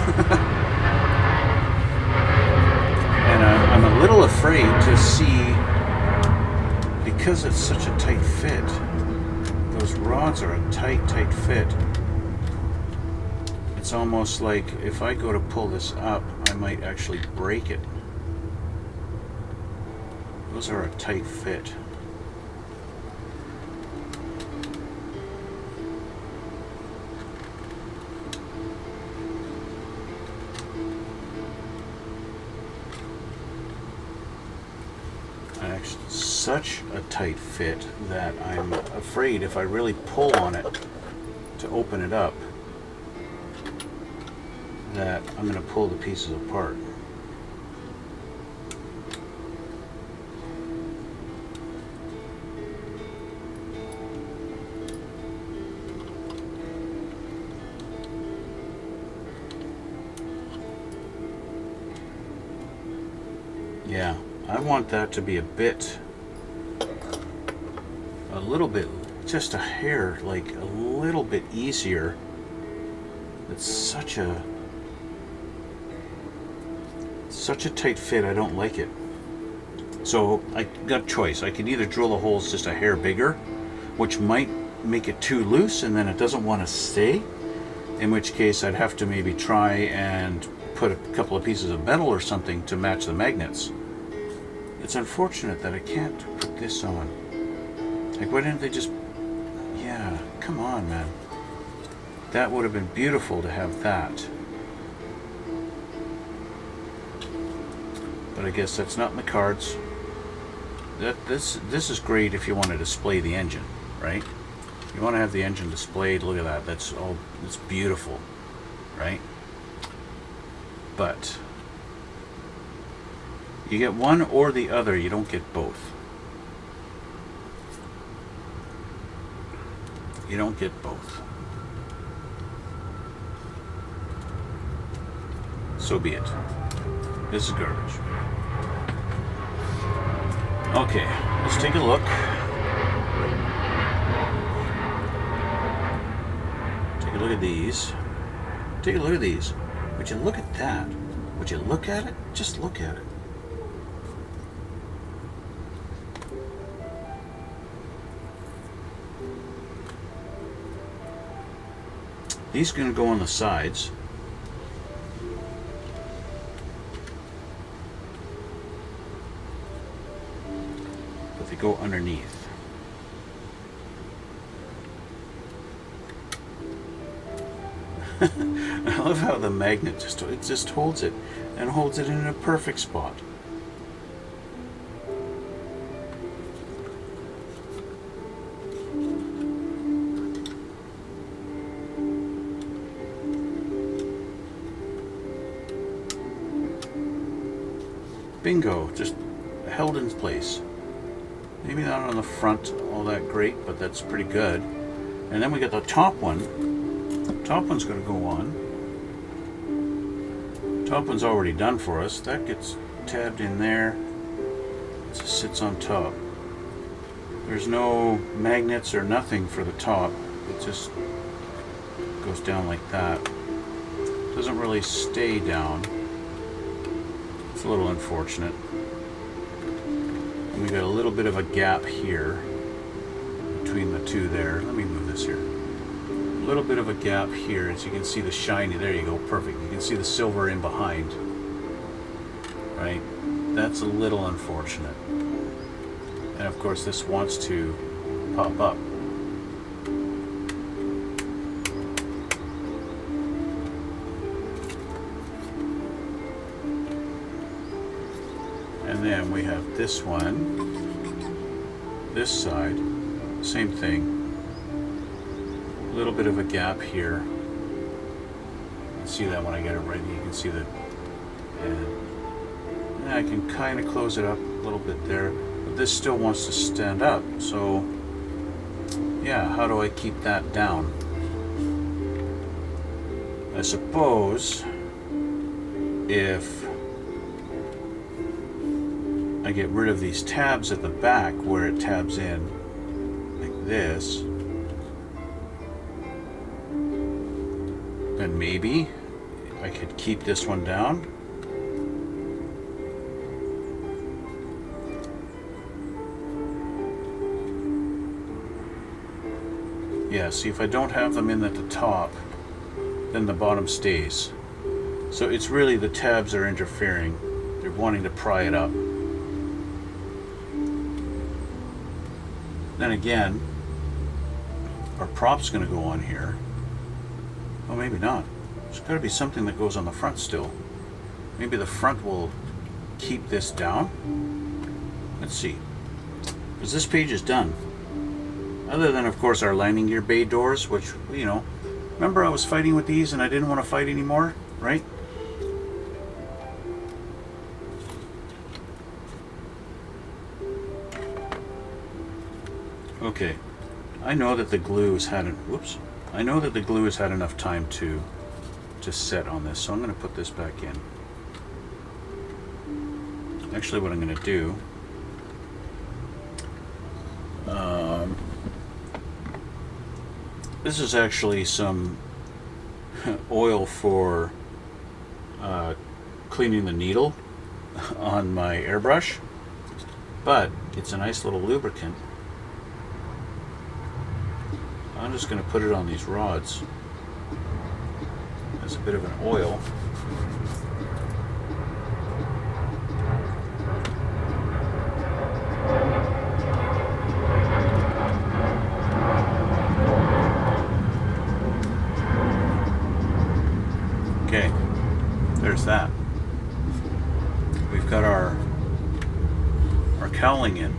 And I'm a little afraid to see, because it's such a tight fit, those rods are a tight, tight fit. It's almost like if I go to pull this up, I might actually break it. Those are a tight fit. Such a tight fit that I'm afraid if I really pull on it to open it up, that I'm going to pull the pieces apart. Yeah, I want that to be a little bit, just a hair, like a little bit easier. It's such a tight fit, I don't like it. So I got a choice. I can either drill the holes just a hair bigger, which might make it too loose and then it doesn't want to stay, in which case I'd have to maybe try and put a couple of pieces of metal or something to match the magnets. It's unfortunate that I can't put this on. Like, why didn't they just... Yeah, come on, man. That would have been beautiful to have that. But I guess that's not in the cards. This is great if you want to display the engine, right? You want to have the engine displayed. Look at that. That's beautiful, right? But you get one or the other. You don't get both. You don't get both. so be it. This is garbage. Okay, let's take a look. Take a look at these. Take a look at these. Would you look at that? Would you look at it? Just look at it. These are going to go on the sides. But they go underneath. I love how the magnet just holds it, and holds it in a perfect spot. Bingo, just held in place. Maybe not on the front all that great, but that's pretty good. And then we got the top one. Top one's going to go on. Top one's already done for us. That gets tabbed in there. It just sits on top. There's no magnets or nothing for the top. It just goes down like that. Doesn't really stay down. It's a little unfortunate. And we got a little bit of a gap here between the two there. Let me move this here. A little bit of a gap here, as you can see the shiny. There you go, perfect. You can see the silver in behind. Right? That's a little unfortunate. And of course, this wants to pop up. And then we have this one, this side, same thing. A little bit of a gap here. You can see that when I get it ready. You can see that, and I can kind of close it up a little bit there. But this still wants to stand up. So, yeah, how do I keep that down? I suppose if I get rid of these tabs at the back where it tabs in like this, then maybe I could keep this one down. Yeah, see, if I don't have them in at the top, then the bottom stays. So it's really the tabs are interfering. They're wanting to pry it up. Then again, our prop's going to go on here. Oh, maybe not. There's got to be something that goes on the front still. Maybe the front will keep this down. Let's see. Because this page is done. Other than, of course, our landing gear bay doors, which, you know, remember I was fighting with these and I didn't want to fight anymore, right? Okay, I know that the glue has had I know that the glue has had enough time to set on this, so I'm going to put this back in. Actually, what I'm going to do, this is actually some oil for cleaning the needle on my airbrush, but it's a nice little lubricant. I'm just going to put it on these rods as a bit of an oil. Okay, there's that. We've got our cowling in.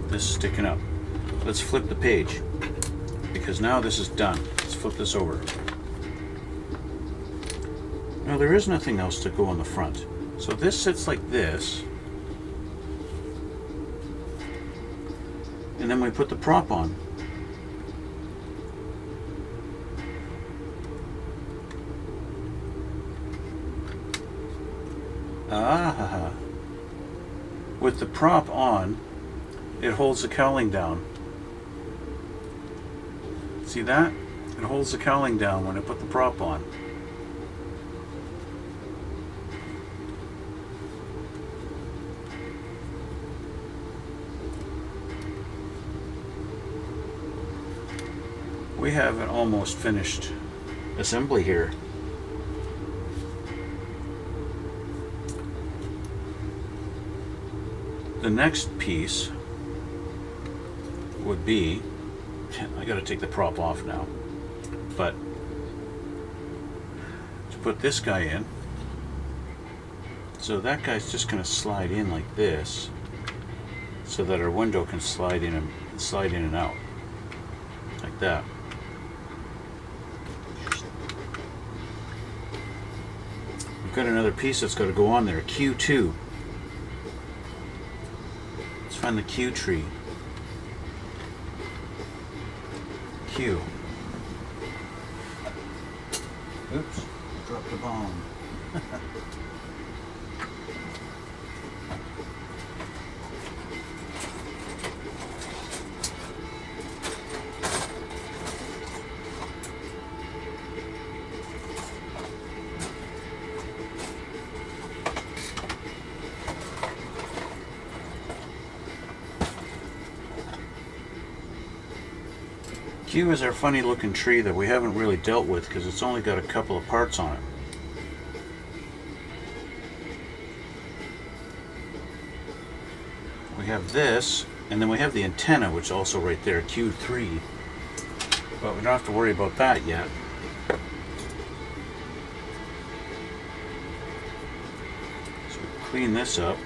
This is sticking up. Let's flip the page, because now this is done. Let's flip this over. Now there is nothing else to go on the front. So this sits like this, and then we put the prop on. Ah, with the prop on, it holds the cowling down. See that? It holds the cowling down when I put the prop on. We have an almost finished assembly here. The next piece would be, I gotta take the prop off now, but to put this guy in, so that guy's just gonna slide in like this, so that our window can slide in and out, like that. We've got another piece that's got to go on there, Q2. Let's find the Q tree. Q. Oops, dropped the bomb. Q is our funny looking tree that we haven't really dealt with because it's only got a couple of parts on it. We have this, and then we have the antenna, which is also right there, Q3. But we don't have to worry about that yet. So we clean this up.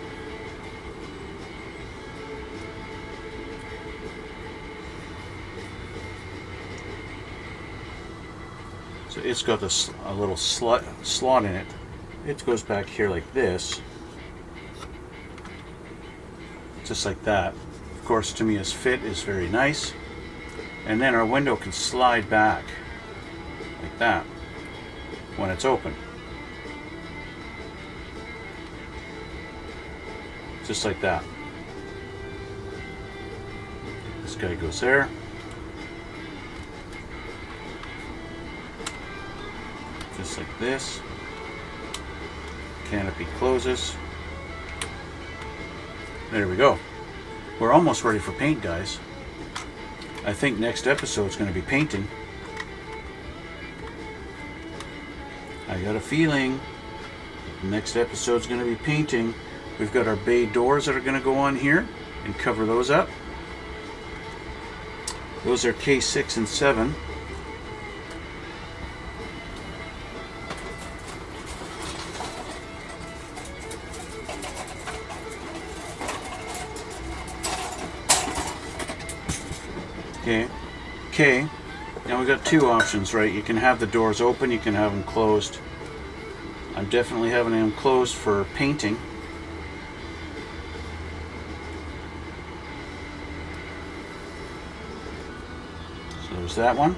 So it's got a little slot in it. It goes back here like this. Just like that. Of course, Tamiya's fit is very nice. And then our window can slide back like that when it's open. Just like that. This guy goes there. Just like this. Canopy closes. There we go. We're almost ready for paint, guys. I think next episode is going to be painting. I got a feeling next episode is going to be painting. We've got our bay doors that are going to go on here and cover those up. Those are K6 and 7. Okay, now we've got two options, right? You can have the doors open, you can have them closed. I'm definitely having them closed for painting. So there's that one.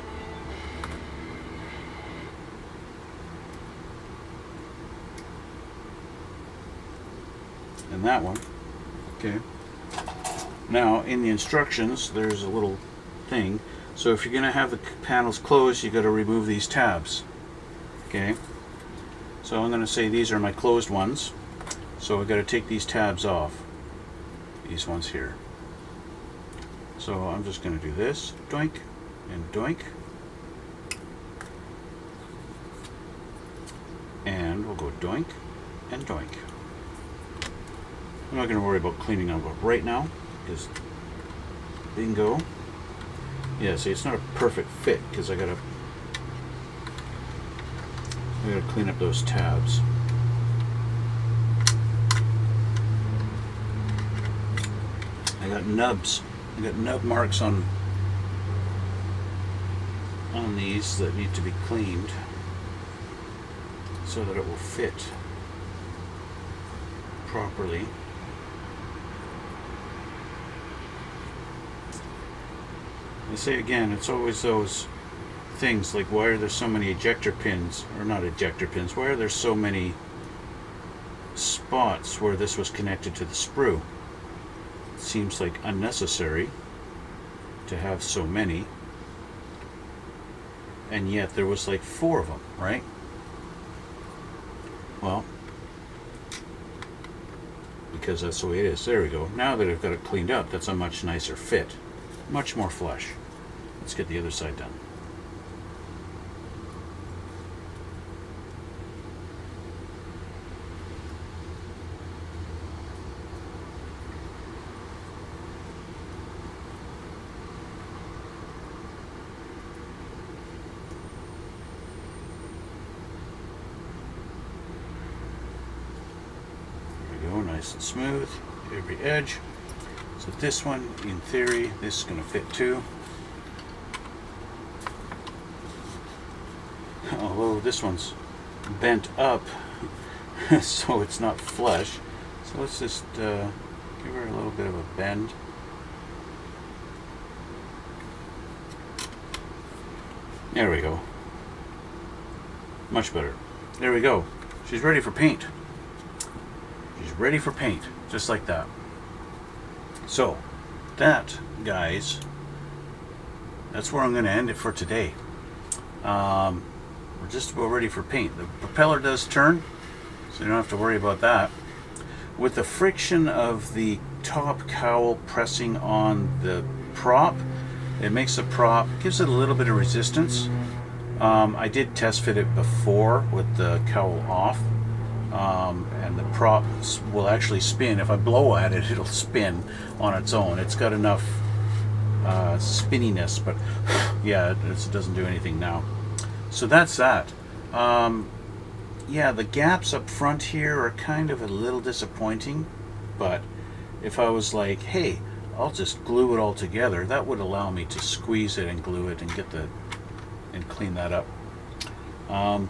And that one. Okay. Now, in the instructions, there's a little thing. So if you're going to have the panels closed, you got to remove these tabs. Okay. So I'm going to say these are my closed ones. So I've got to take these tabs off. These ones here. So I'm just going to do this. Doink and doink. And we'll go doink and doink. I'm not going to worry about cleaning them up right now, because bingo. Yeah, see, it's not a perfect fit because I gotta clean up those tabs. I got nubs. I got nub marks on these that need to be cleaned so that it will fit properly. I say again, it's always those things like, why are there so many ejector pins, or not ejector pins, why are there so many spots where this was connected to the sprue. It seems like unnecessary to have so many, and yet there was like 4 of them, right? Well, because that's the way it is. There we go. Now that I've got it cleaned up, that's a much nicer fit. Much more flush. Let's get the other side done. Nice and smooth, every edge. So this one, in theory, this is going to fit too. Although this one's bent up, so it's not flush. So let's just give her a little bit of a bend. There we go. Much better. There we go. She's ready for paint. Ready for paint, just like that. So that, guys, that's where I'm going to end it for today. We're just about ready for paint. The propeller does turn, so you don't have to worry about that. With the friction of the top cowl pressing on the prop, it makes the prop, gives it a little bit of resistance. I did test fit it before with the cowl off. And the prop will actually spin. If I blow at it, it'll spin on its own. It's got enough spinniness, but yeah, it doesn't do anything now. So that's that. Yeah, the gaps up front here are kind of a little disappointing, but if I was like, hey, I'll just glue it all together, that would allow me to squeeze it and glue it and get and clean that up.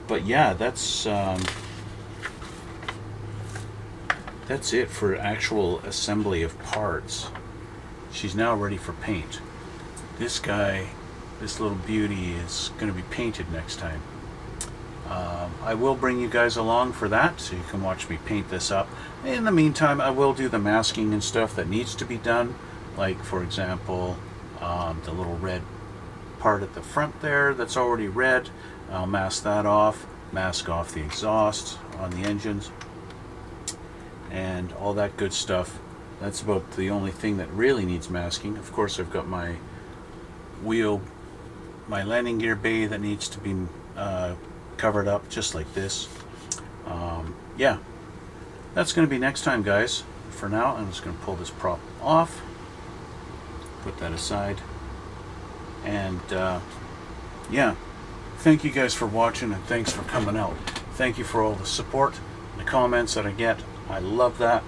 But yeah, that's it for actual assembly of parts. She's now ready for paint. This guy, this little beauty, is going to be painted next time. I will bring you guys along for that, so you can watch me paint this up. In the meantime, I will do the masking and stuff that needs to be done, like for example the little red part at the front there that's already red. I'll mask that off, mask off the exhaust on the engines, and all that good stuff. That's about the only thing that really needs masking. Of course, I've got my wheel, my landing gear bay that needs to be covered up just like this. Yeah, that's going to be next time, guys. For now, I'm just going to pull this prop off, put that aside, and yeah, thank you guys for watching, and thanks for coming out. Thank you for all the support, the comments that I get. I love that.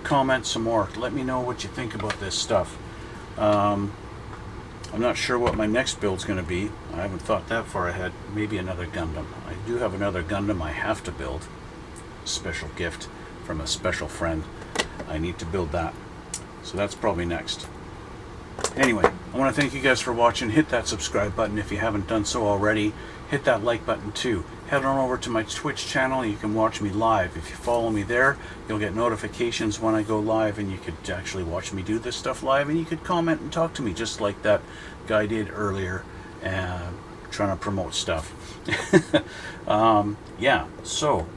Comment some more. Let me know what you think about this stuff. I'm not sure what my next build's going to be. I haven't thought that far ahead. Maybe another Gundam. I do have another Gundam I have to build. Special gift from a special friend. I need to build that. So that's probably next. Anyway, I want to thank you guys for watching. Hit that subscribe button if you haven't done so already. Hit that like button too. Head on over to my Twitch channel. You can watch me live. If you follow me there, you'll get notifications when I go live, and you could actually watch me do this stuff live, and you could comment and talk to me just like that guy did earlier, trying to promote stuff. Yeah, so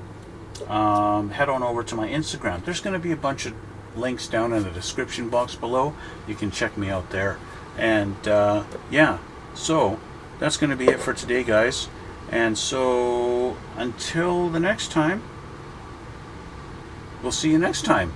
head on over to my Instagram. There's going to be a bunch of links down in the description box below. You can check me out there. And yeah, so that's going to be it for today, guys. And so until the next time, we'll see you next time.